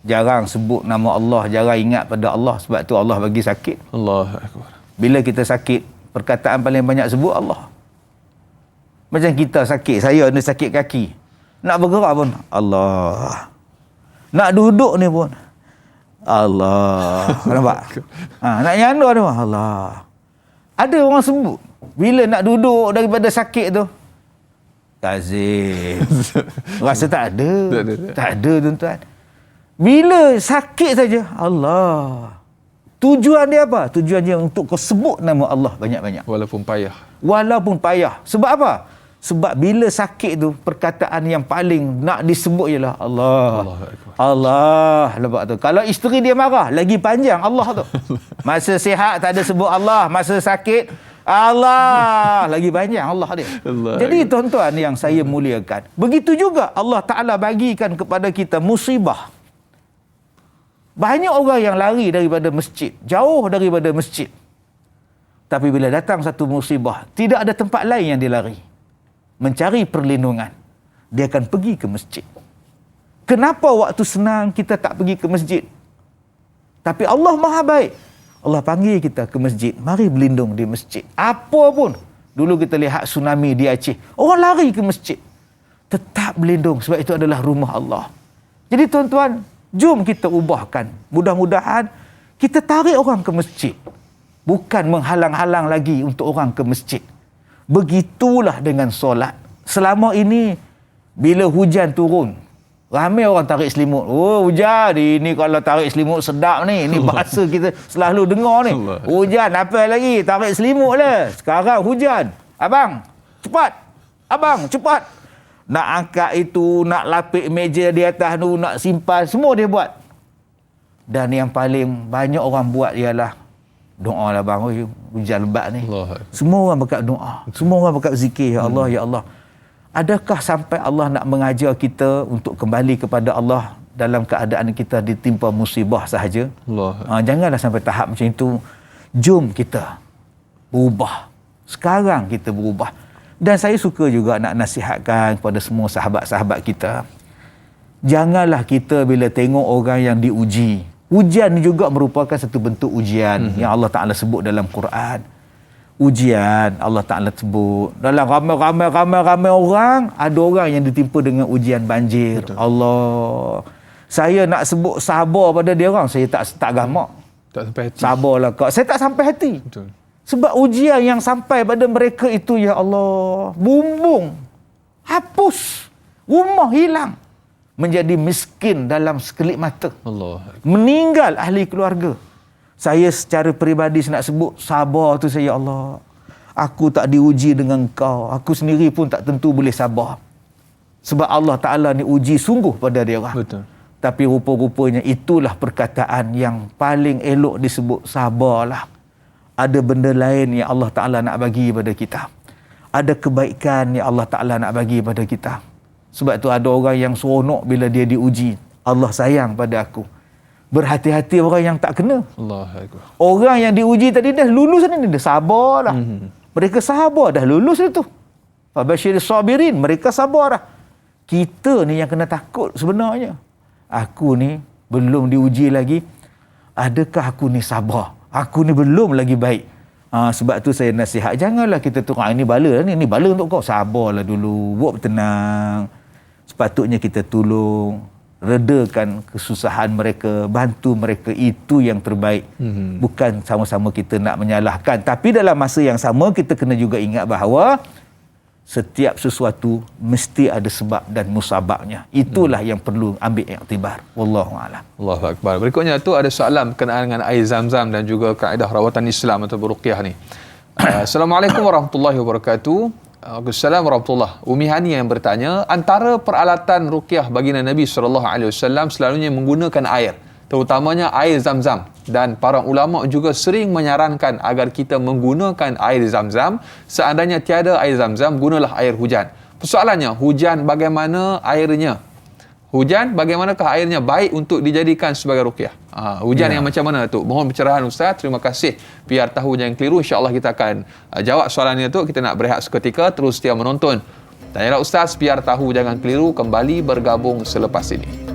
jarang sebut nama Allah, jarang ingat pada Allah, sebab tu Allah bagi sakit. Allahu akbar. Bila kita sakit, perkataan paling banyak sebut Allah. Macam kita sakit, saya ni sakit kaki, nak bergerak pun Allah, nak duduk ni pun Allah. Nampak? Nak nyanda ni pun Allah. Ada orang sebut. Bila nak duduk daripada sakit tu, Kazim. Rasa tak ada. Tak ada tuan-tuan. Bila sakit saja, Allah. Tujuan dia apa? Tujuan dia untuk kau sebut nama Allah banyak-banyak. Walaupun payah. Walaupun payah. Sebab apa? Sebab bila sakit tu, perkataan yang paling nak disebut ialah Allah. Allah. Lepas tu, kalau isteri dia marah, lagi panjang Allah tu. Masa sihat tak ada sebut Allah, masa sakit Allah, lagi panjang Allah dia. Jadi tuan-tuan yang saya muliakan, begitu juga Allah Ta'ala bagikan kepada kita musibah. Banyak orang yang lari daripada masjid, jauh daripada masjid. Tapi bila datang satu musibah, tidak ada tempat lain yang dia lari. Mencari perlindungan, dia akan pergi ke masjid. Kenapa waktu senang kita tak pergi ke masjid? Tapi Allah Maha baik. Allah panggil kita ke masjid. Mari berlindung di masjid. Apa pun. Dulu kita lihat tsunami di Aceh. Orang lari ke masjid. Tetap berlindung sebab itu adalah rumah Allah. Jadi tuan-tuan, jom kita ubahkan. Mudah-mudahan kita tarik orang ke masjid. Bukan menghalang-halang lagi untuk orang ke masjid. Begitulah dengan solat. Selama ini, bila hujan turun, ramai orang tarik selimut. Oh, hujan. Ini kalau tarik selimut sedap ni. Ini bahasa kita selalu dengar ni. Hujan, apa lagi? Tarik selimut lah. Sekarang hujan. Abang, cepat. Abang, cepat. Nak angkat itu, nak lapik meja di atas tu, nak simpan, semua dia buat. Dan yang paling banyak orang buat ialah doa lah bang. Hujan lebat ni. Semua orang berkat doa. Semua orang berkat zikir. Ya Allah, ya Allah. Adakah sampai Allah nak mengajar kita untuk kembali kepada Allah dalam keadaan kita ditimpa musibah sahaja? Janganlah sampai tahap macam itu. Jom kita berubah. Sekarang kita berubah. Dan saya suka juga nak nasihatkan kepada semua sahabat-sahabat kita. Janganlah kita bila tengok orang yang diuji. Ujian juga merupakan satu bentuk ujian yang Allah Ta'ala sebut dalam Quran. Ujian Allah Ta'ala sebut dalam ramai orang, ada orang yang ditimpa dengan ujian banjir. Betul. Allah, saya nak sebut sabar pada dia orang, saya tak gamak, tak sampai hati. Sabarlah kau, saya tak sampai hati. Betul. Sebab ujian yang sampai pada mereka itu, ya Allah, bumbung hapus, rumah hilang, menjadi miskin dalam sekelip mata, Allah. Meninggal ahli keluarga. Saya secara peribadi nak sebut sabar tu saya, Allah, aku tak diuji dengan kau, aku sendiri pun tak tentu boleh sabar. Sebab Allah Ta'ala ni uji sungguh pada dia orang. Betul. Tapi rupa-rupanya itulah perkataan yang paling elok disebut, sabarlah. Ada benda lain yang Allah Ta'ala nak bagi pada kita. Ada kebaikan yang Allah Ta'ala nak bagi pada kita. Sebab tu ada orang yang seronok bila dia diuji. Allah sayang pada aku. Berhati-hati orang yang tak kena. Orang yang diuji tadi dah lulus ni, dia sabar lah. Mereka sabar, dah lulus itu. Fabashir sabirin, mereka sabar lah. Kita ni yang kena takut sebenarnya. Aku ni belum diuji lagi. Adakah aku ni sabar? Aku ni belum lagi baik. Sebab tu saya nasihat, janganlah kita tu, ini bala ni, ini bala untuk kau. Sabarlah dulu, buat tenang. Sepatutnya kita tolong, redakan kesusahan mereka, bantu mereka, itu yang terbaik. Bukan sama-sama kita nak menyalahkan, tapi dalam masa yang sama kita kena juga ingat bahawa setiap sesuatu mesti ada sebab dan musababnya. Itulah yang perlu ambil iktibar. Wallahu a'lam. Allahu akbar. Berikutnya tu ada soalan berkenaan dengan air Zam-Zam dan juga kaedah rawatan Islam atau ruqyah ni. Assalamualaikum warahmatullahi wabarakatuh. Assalamualaikum warahmatullahi. Umi Hani yang bertanya, antara peralatan ruqyah baginda Nabi SAW selalunya menggunakan air, terutamanya air Zam-Zam, dan para ulama juga sering menyarankan agar kita menggunakan air Zam-Zam. Seandainya tiada air Zam-Zam, gunalah air hujan. Persoalannya, hujan bagaimana airnya? Hujan bagaimanakah airnya baik untuk dijadikan sebagai ruqyah? Hujan yang macam mana tu? Mohon pencerahan Ustaz. Terima kasih. Biar tahu yang keliru, insya-Allah kita akan jawab soalan itu. Kita nak berehat seketika, terus setia menonton. Tanyalah Ustaz, biar tahu jangan keliru, kembali bergabung selepas ini.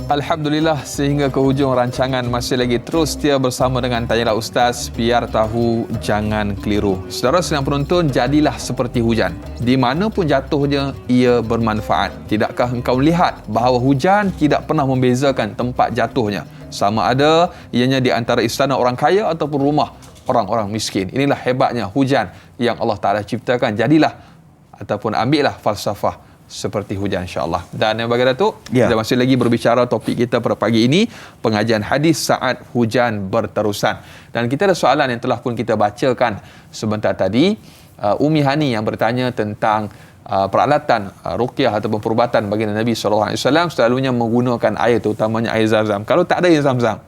Alhamdulillah, sehingga ke hujung rancangan masih lagi terus setia bersama dengan Tanyalah Ustaz, biar tahu jangan keliru. Saudara sedang penonton, jadilah seperti hujan. Di mana pun jatuhnya, ia bermanfaat. Tidakkah engkau lihat bahawa hujan tidak pernah membezakan tempat jatuhnya? Sama ada ianya di antara istana orang kaya ataupun rumah orang-orang miskin. Inilah hebatnya hujan yang Allah Ta'ala ciptakan. Jadilah ataupun ambillah falsafah seperti hujan, insya-Allah. Dan yang bagi Datuk, kita masih lagi berbicara topik kita pada pagi ini, pengajian hadis saat hujan berterusan. Dan kita ada soalan yang telah pun kita bacakan sebentar tadi. Umi Hani yang bertanya tentang peralatan ruqyah ataupun perubatan bagi Nabi SAW selalunya menggunakan air, terutamanya air Zam-Zam. Kalau tak ada air Zam-Zam,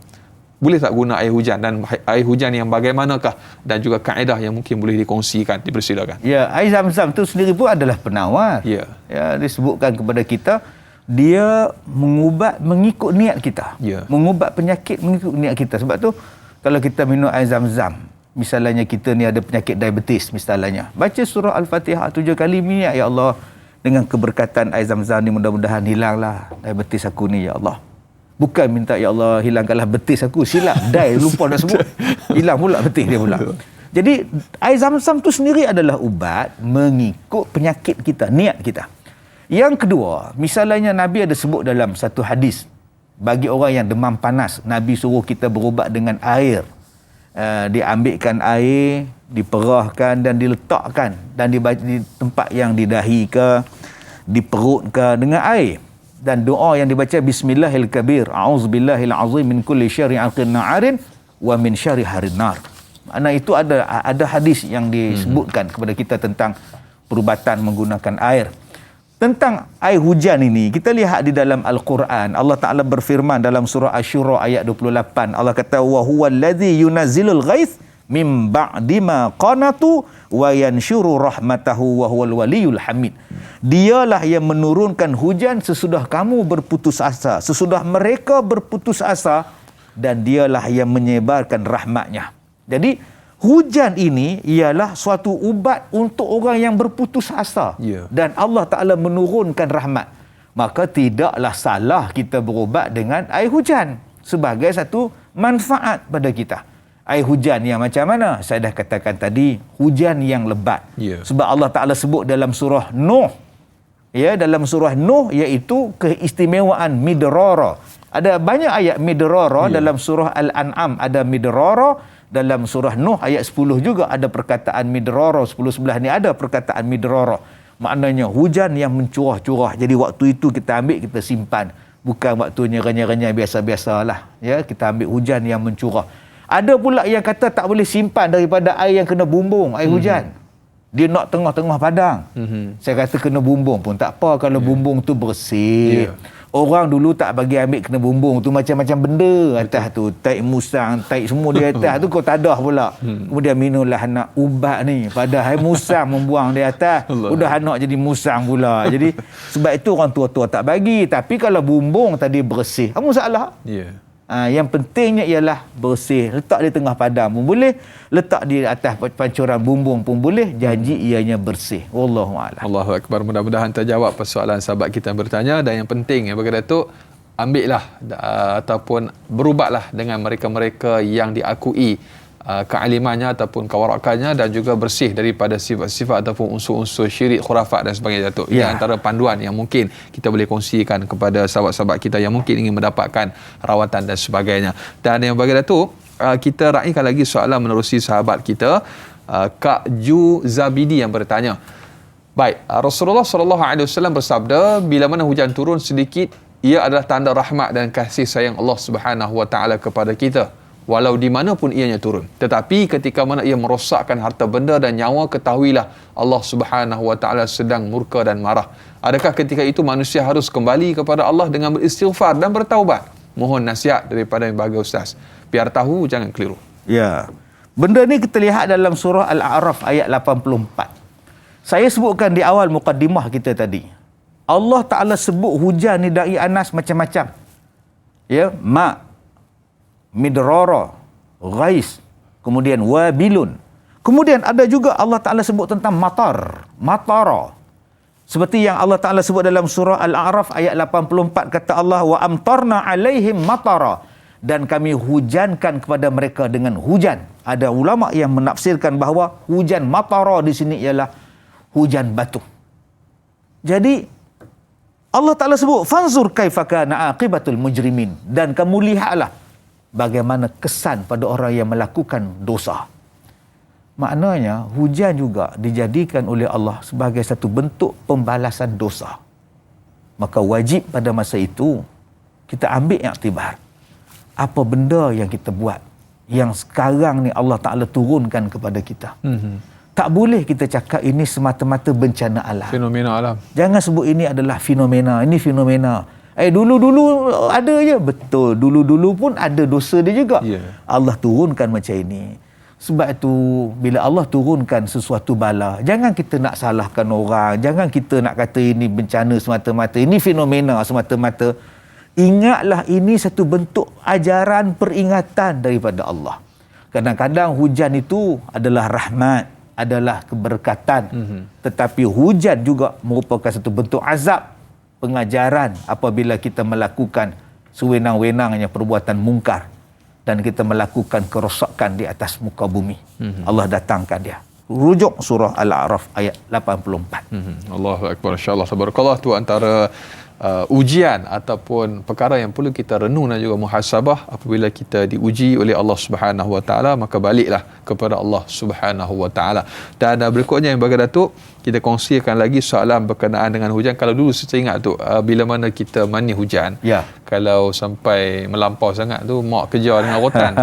boleh tak guna air hujan, dan air hujan yang bagaimanakah, dan juga kaedah yang mungkin boleh dikongsikan, dipersilakan. Ya, air Zam-Zam tu sendiri pun adalah penawar. Ya. Ya, disebutkan kepada kita dia mengubat mengikut niat kita. Ya. Mengubat penyakit mengikut niat kita. Sebab tu kalau kita minum air Zam-Zam, misalnya kita ni ada penyakit diabetes misalnya, baca surah Al-Fatihah 7 kali niat, ya Allah, dengan keberkatan air Zam-Zam ni mudah-mudahan hilanglah diabetes aku ni, ya Allah. Bukan minta, ya Allah hilangkanlah betis aku, silap, lupa nak sebut, hilang pula betis dia pula. Jadi air Zam-Zam tu sendiri adalah ubat mengikut penyakit kita, niat kita. Yang kedua, misalnya Nabi ada sebut dalam satu hadis, bagi orang yang demam panas, Nabi suruh kita berubat dengan air. Diambilkan air, diperahkan dan diletakkan, dan di tempat yang di dahi ke, di perut ke, dengan air. Dan doa yang dibaca, Bismillahil kabir, a'udzubillahil azim min kulli syarri aqin na'arin wa min syarri harin nar. Makna itu ada hadis yang disebutkan kepada kita tentang perubatan menggunakan air. Tentang air hujan ini, kita lihat di dalam Al-Quran, Allah Ta'ala berfirman dalam surah Asy-Syura ayat 28. Allah kata, wa huwal ladzi yunazzilul ghaits mim ba'di ma qanatu wa yanshuru rahmatahu wa huwal waliyul hamid. Dialah yang menurunkan hujan sesudah kamu berputus asa, sesudah mereka berputus asa, dan dialah yang menyebarkan rahmatnya. Jadi hujan ini ialah suatu ubat untuk orang yang berputus asa. Dan Allah Ta'ala menurunkan rahmat. Maka tidaklah salah kita berubat dengan air hujan sebagai satu manfaat pada kita. Air hujan yang macam mana? Saya dah katakan tadi, hujan yang lebat. Sebab Allah Ta'ala sebut dalam surah Nuh. Ya, dalam surah Nuh, iaitu keistimewaan midrara. Ada banyak ayat midrara dalam surah Al-An'am, ada midrara. Dalam surah Nuh ayat 10 juga ada perkataan midrara, 10-11 ni ada perkataan midrara. Maknanya hujan yang mencurah-curah. Jadi waktu itu kita ambil, kita simpan. Bukan waktunya renyah-renyah biasa-biasalah. Ya, kita ambil hujan yang mencurah. Ada pula yang kata tak boleh simpan daripada air yang kena bumbung, air hujan. Dia nak tengah-tengah padang. Saya kata kena bumbung pun tak apa kalau bumbung tu bersih. Orang dulu tak bagi ambil kena bumbung tu, macam-macam benda atas tu, taik musang, taik semua di atas tu kau tadah pula. Kemudian minumlah anak ubat ni, padahal musang membuang di atas, udah anak jadi musang pula. Jadi sebab itu orang tua-tua tak bagi. Tapi kalau bumbung tadi bersih, apa masalah? Yang pentingnya ialah bersih. Letak di tengah padang pun boleh, letak di atas pancuran bumbung pun boleh, janji ianya bersih. Wallahu a'lam. Allahu akbar. Mudah-mudahan terjawab persoalan sahabat kita yang bertanya. Dan yang penting bagi Datuk, ambillah ataupun berubatlah dengan mereka-mereka yang diakui kealimannya ataupun kewarakannya, dan juga bersih daripada sifat-sifat ataupun unsur-unsur syirik, khurafat dan sebagainya, Datuk. Ini antara panduan yang mungkin kita boleh kongsikan kepada sahabat-sahabat kita yang mungkin ingin mendapatkan rawatan dan sebagainya. Dan yang bagi Datuk, kita raikan lagi soalan menerusi sahabat kita, Kak Ju Zabidi yang bertanya. Baik, Rasulullah SAW bersabda, bila mana hujan turun sedikit, ia adalah tanda rahmat dan kasih sayang Allah Subhanahu Wa Taala kepada kita, walau di mana pun ianya turun. Tetapi ketika mana ia merosakkan harta benda dan nyawa, ketahuilah Allah Subhanahu Wa Taala sedang murka dan marah. Adakah ketika itu manusia harus kembali kepada Allah dengan beristighfar dan bertaubat? Mohon nasihat daripada yang bahagia Ustaz. Biar tahu, jangan keliru. Ya. Benda ni kita lihat dalam surah Al-A'raf ayat 84. Saya sebutkan di awal mukaddimah kita tadi. Allah Ta'ala sebut hujan ni dari Anas macam-macam. Ya, midrara, ghais, kemudian wabilun. Kemudian ada juga Allah Ta'ala sebut tentang matara. Seperti yang Allah Ta'ala sebut dalam surah Al-A'raf ayat 84, kata Allah, wa amtarna alaihim matara, dan kami hujankan kepada mereka dengan hujan. Ada ulama yang menafsirkan bahawa hujan matara di sini ialah hujan batu. Jadi Allah Ta'ala sebut, fanzur kaifa kana aqibatul mujrimin, dan kamu lihatlah bagaimana kesan pada orang yang melakukan dosa. Maknanya hujan juga dijadikan oleh Allah sebagai satu bentuk pembalasan dosa. Maka wajib pada masa itu kita ambil iktibar. Apa benda yang kita buat yang sekarang ni Allah Ta'ala turunkan kepada kita. Tak boleh kita cakap ini semata-mata bencana alam. Fenomena alam. Jangan sebut ini adalah fenomena. Ini fenomena. Dulu-dulu ada je. Betul. Dulu-dulu pun ada dosa dia juga. Allah turunkan macam ini. Sebab itu, bila Allah turunkan sesuatu bala, jangan kita nak salahkan orang. Jangan kita nak kata ini bencana semata-mata. Ini fenomena semata-mata. Ingatlah ini satu bentuk ajaran peringatan daripada Allah. Kadang-kadang hujan itu adalah rahmat, adalah keberkatan. Tetapi hujan juga merupakan satu bentuk azab, pengajaran apabila kita melakukan sewenang-wenangnya perbuatan mungkar dan kita melakukan kerosakan di atas muka bumi. Allah datangkan dia. Rujuk surah Al-A'raf ayat 84. Allahu Akbar. InsyaAllah. Tabarakallah. Tu antara ujian ataupun perkara yang perlu kita renung dan juga muhasabah apabila kita diuji oleh Allah Subhanahu Wa Taala, maka baliklah kepada Allah Subhanahu Wa Taala. Dan berikutnya yang bagi Datuk, kita kongsikan lagi soalan berkenaan dengan hujan. Kalau dulu saya ingat tu, bila mana kita mani hujan, kalau sampai melampau sangat tu mak kejar dengan rotan.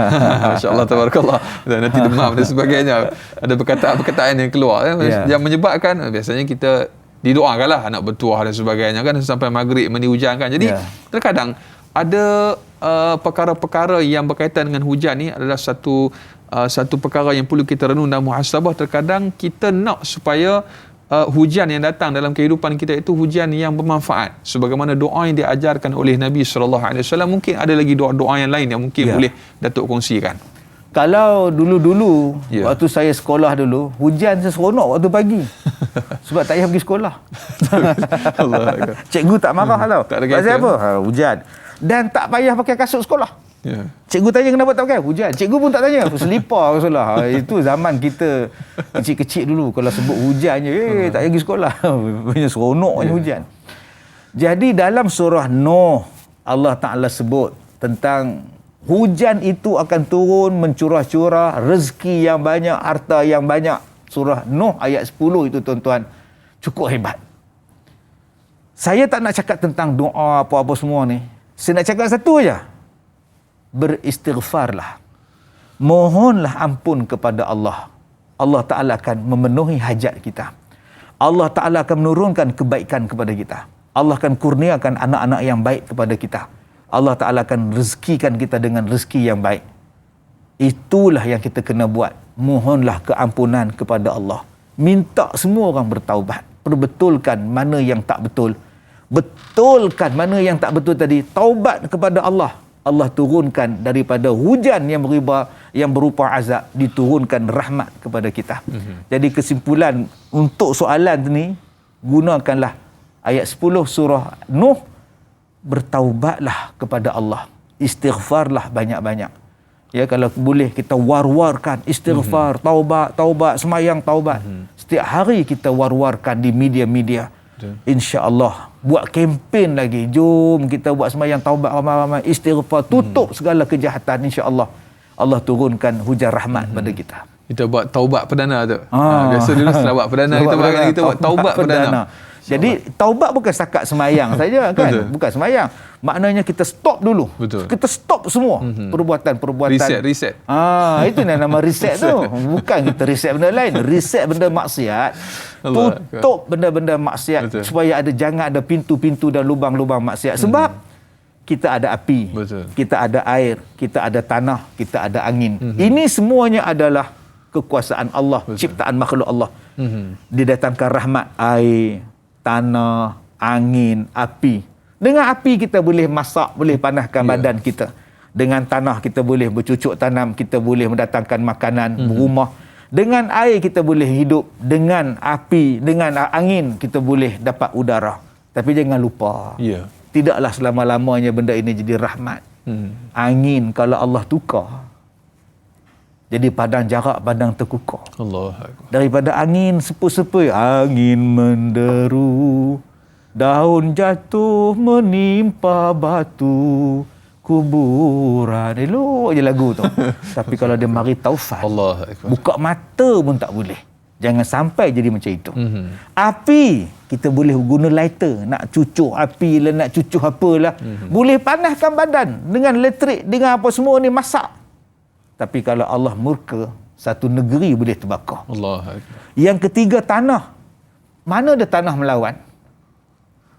Masya-Allah, tabarakallah. Dan nanti demam dan sebagainya. Ada perkataan-perkataan yang keluar yang menyebabkan biasanya kita didoakanlah anak bertuah dan sebagainya kan sampai maghrib mandi hujan kan. Jadi terkadang ada perkara-perkara yang berkaitan dengan hujan ni adalah satu perkara yang perlu kita renung dan muhasabah. Terkadang kita nak supaya hujan yang datang dalam kehidupan kita itu hujan yang bermanfaat, sebagaimana doa yang diajarkan oleh Nabi SAW. Mungkin ada lagi doa-doa yang lain yang mungkin boleh Datuk kongsikan. Kalau dulu-dulu, waktu saya sekolah dulu, hujan seronok waktu pagi. Sebab tak payah pergi sekolah. Cikgu tak marah tau. Pasal apa? Hujan. Dan tak payah pakai kasut sekolah. Cikgu tanya kenapa tak pakai? Hujan. Cikgu pun tak tanya. Selipar ke sekolah. Itu zaman kita kecil-kecil dulu. Kalau sebut hujan je, tak payah pergi sekolah. Banyak seronoknya hujan. Jadi dalam surah Nuh, Allah Ta'ala sebut tentang hujan itu akan turun mencurah-curah rezeki yang banyak, harta yang banyak. Surah Nuh ayat 10 itu tuan-tuan, cukup hebat. Saya tak nak cakap tentang doa apa-apa semua ni. Saya nak cakap satu aja. Beristighfarlah. Mohonlah ampun kepada Allah. Allah Ta'ala akan memenuhi hajat kita. Allah Ta'ala akan menurunkan kebaikan kepada kita. Allah akan kurniakan anak-anak yang baik kepada kita. Allah Ta'ala akan rezekikan kita dengan rezeki yang baik. Itulah yang kita kena buat. Mohonlah keampunan kepada Allah. Minta semua orang bertaubat. Perbetulkan mana yang tak betul. Betulkan mana yang tak betul tadi. Taubat kepada Allah. Allah turunkan daripada hujan yang berupa azab, diturunkan rahmat kepada kita. Jadi kesimpulan untuk soalan ni, gunakanlah ayat 10 surah Nuh. Bertaubatlah kepada Allah. Istighfarlah banyak-banyak. Ya, kalau boleh kita war-warkan istighfar, taubat, semayang taubat. Setiap hari kita war-warkan di media-media. Insya-Allah buat kempen lagi. Jom kita buat semayang taubat ramai-ramai, istighfar, tutup segala kejahatan, insya-Allah. Allah turunkan hujan rahmat pada kita. Kita buat taubat perdana tu. Biasa dulu setelah buat perdana kita buat taubat perdana. Jadi taubat bukan setakat semayang saja kan. Bukan semayang. Maknanya kita stop dulu. Kita stop semua perbuatan-perbuatan. Reset. Itu nama reset tu. Bukan kita reset benda lain. Reset benda maksiat. Tutup benda-benda maksiat supaya jangan ada pintu-pintu dan lubang-lubang maksiat. Sebab kita ada api, kita ada air, kita ada tanah, kita ada angin. Ini semuanya adalah kekuasaan Allah, ciptaan makhluk Allah. Didatangkan rahmat, air, tanah, angin, api. Dengan api kita boleh masak, boleh panaskan badan kita. Dengan tanah kita boleh bercucuk tanam, kita boleh mendatangkan makanan, berumah. Dengan air kita boleh hidup. Dengan api, dengan angin kita boleh dapat udara. Tapi jangan lupa, tidaklah selama-lamanya benda ini jadi rahmat. Angin kalau Allah tukar, jadi padang jarak, padang terkukar. Daripada angin sepoi-sepoi, angin menderu, daun jatuh menimpa batu kuburan. Elok je lagu tu. Tapi kalau dia mari taufan, buka mata pun tak boleh. Jangan sampai jadi macam itu. Api, kita boleh guna lighter, nak cucuk api lah, nak cucuk apalah. Boleh panaskan badan dengan elektrik, dengan apa semua ni, masak. Tapi kalau Allah murka, Satu negeri boleh terbakar. Allah. Yang ketiga, tanah. Mana ada tanah melawan?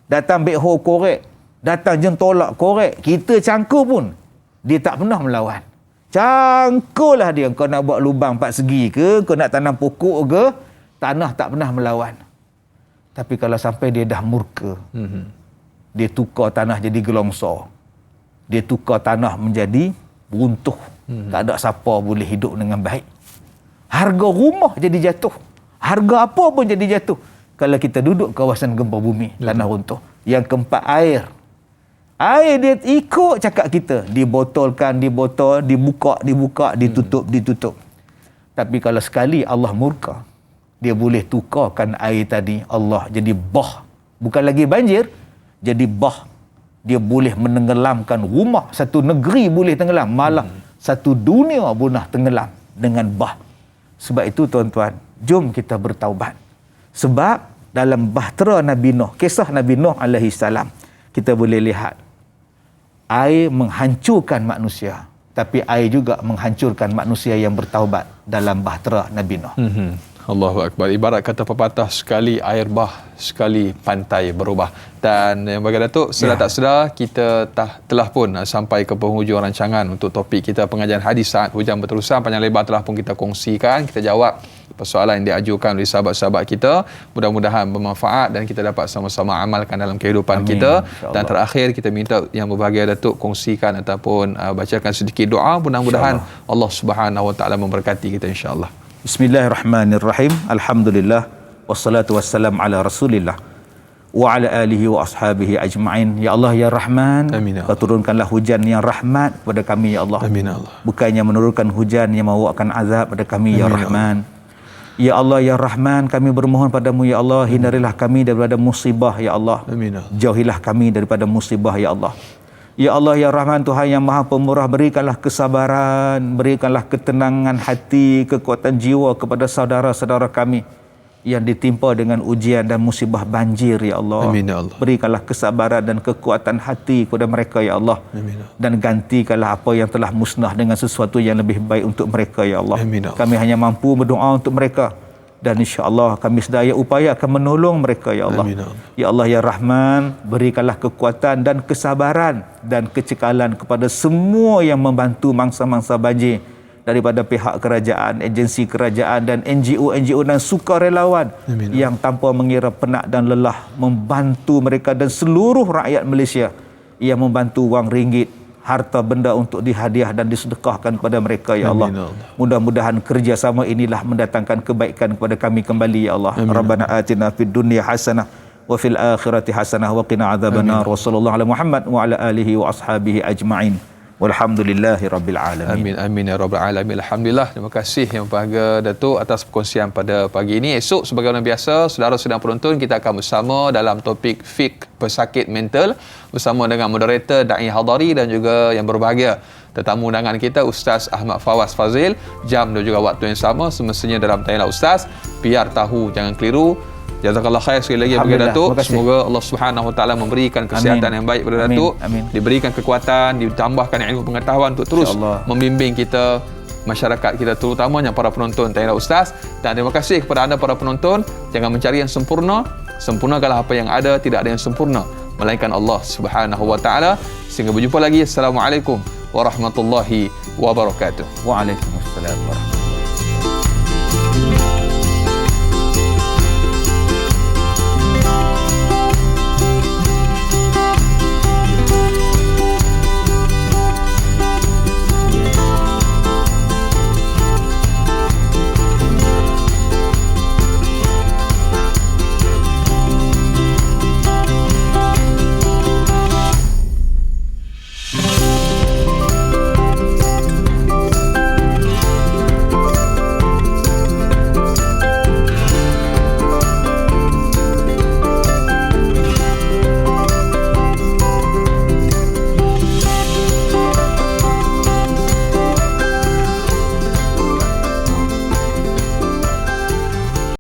Datang bekho korek, datang jentolak korek, kita cangkul pun dia tak pernah melawan. Cangkullah dia, kau nak buat lubang 4 segi ke, kau nak tanam pokok ke, tanah tak pernah melawan. Tapi kalau sampai dia dah murka, dia tukar tanah jadi gelongsor, dia tukar tanah menjadi runtuh, tak ada siapa boleh hidup dengan baik. Harga rumah jadi jatuh, harga apa pun jadi jatuh kalau kita duduk kawasan gempa bumi, tanah runtuh. Yang keempat, air. Air dia ikut cakap kita, dibotolkan, dibotol, dibuka, ditutup. Tapi kalau sekali Allah murka, dia boleh tukarkan air tadi Allah jadi bah. Bukan lagi banjir, jadi bah. Dia boleh menenggelamkan rumah, satu negeri boleh tenggelam, malah satu dunia punah tenggelam dengan bah. Sebab itu tuan-tuan, jom kita bertaubat. Sebab dalam bahtera Nabi Nuh, kisah Nabi Nuh alaihi salam, kita boleh lihat air menghancurkan manusia, tapi air juga menghancurkan manusia yang bertaubat dalam bahtera Nabi Nuh. Allahu Akbar. Ibarat kata pepatah, sekali air bah, sekali pantai berubah. Dan yang bagi Datuk, sedar tak sedar kita telah pun sampai ke penghujung rancangan untuk topik kita pengajian hadis saat hujan berterusan. Panjang lebar telah pun kita kongsikan, kita jawab persoalan yang diajukan oleh sahabat-sahabat kita. Mudah-mudahan bermanfaat dan kita dapat sama-sama amalkan dalam kehidupan kita. Dan terakhir kita minta yang berbahagia Datuk kongsikan ataupun bacakan sedikit doa. Mudah-mudahan Allah Subhanahu Wa Taala memberkati kita, insya-Allah. Bismillahirrahmanirrahim. Alhamdulillah wassalatu wassalam ala Rasulillah wa ala alihi wa ashabihi ajma'in. Ya Allah ya Rahman, amin, Kau turunkanlah hujan yang rahmat kepada kami ya Allah. Amin Allah. Bukannya menurunkan hujan yang membawakan azab pada kami ya Rahman. Ya Allah ya Rahman, kami bermohon padamu ya Allah, hindarilah kami daripada musibah ya Allah. Amin. Jauhilah kami daripada musibah ya Allah. Ya Allah ya Rahman, Tuhan yang Maha Pemurah, berikanlah kesabaran, berikanlah ketenangan hati, kekuatan jiwa kepada saudara-saudara kami yang ditimpa dengan ujian dan musibah banjir ya Allah. Amin ya Allah. Berikanlah kesabaran dan kekuatan hati kepada mereka ya Allah. Amin. Dan gantikanlah apa yang telah musnah dengan sesuatu yang lebih baik untuk mereka ya Allah. Amin. Kami hanya mampu berdoa untuk mereka, dan insya-Allah kami sedaya upaya akan menolong mereka ya Allah. Amin. Ya Allah ya Rahman, berikanlah kekuatan dan kesabaran dan kecekalan kepada semua yang membantu mangsa-mangsa banjir, daripada pihak kerajaan, agensi kerajaan dan NGO dan sukarelawan. Amin. Yang tanpa mengira penat dan lelah membantu mereka dan seluruh rakyat Malaysia yang membantu wang ringgit, harta benda untuk dihadiah dan disedekahkan kepada mereka ya Allah. Amin. Mudah-mudahan kerjasama inilah mendatangkan kebaikan kepada kami kembali ya Allah. Amin. Rabbana atina fid dunya hasanah wa fil akhirati hasanah wa qina adzabannar. Wa sallallahu ala Muhammad wa ala alihi wa ashabihi ajma'in. Walhamdulillahi rabbil alamin. Amin amin ya rabbal alamin. Alhamdulillah. Terima kasih yang berbahagia Datuk atas perkongsian pada pagi ini. Esok sebagaimana biasa, saudara sedang penonton, kita akan bersama dalam topik fiqh pesakit mental bersama dengan moderator Da'i Hadari dan juga yang berbahagia tetamu undangan kita Ustaz Ahmad Fawaz Fazil. Jam dan juga waktu yang sama semestinya dalam Tanyalah Ustaz. Biar tahu, jangan keliru. Jazakallah khair sekali lagi kepada Datuk. Semoga Allah Subhanahu Wa Taala memberikan kesihatan yang baik kepada Datuk. Diberikan kekuatan, ditambahkan ilmu pengetahuan untuk terus membimbing kita, masyarakat kita, terutamanya para penonton Tanyalah Ustaz. Dan terima kasih kepada anda para penonton. Jangan mencari yang sempurna. Sempurnakanlah apa yang ada, tidak ada yang sempurna melainkan Allah Subhanahu Wa Taala. Sehingga berjumpa lagi. Assalamualaikum warahmatullahi wabarakatuh. Waalaikumsalam warahmatullahi wabarakatuh.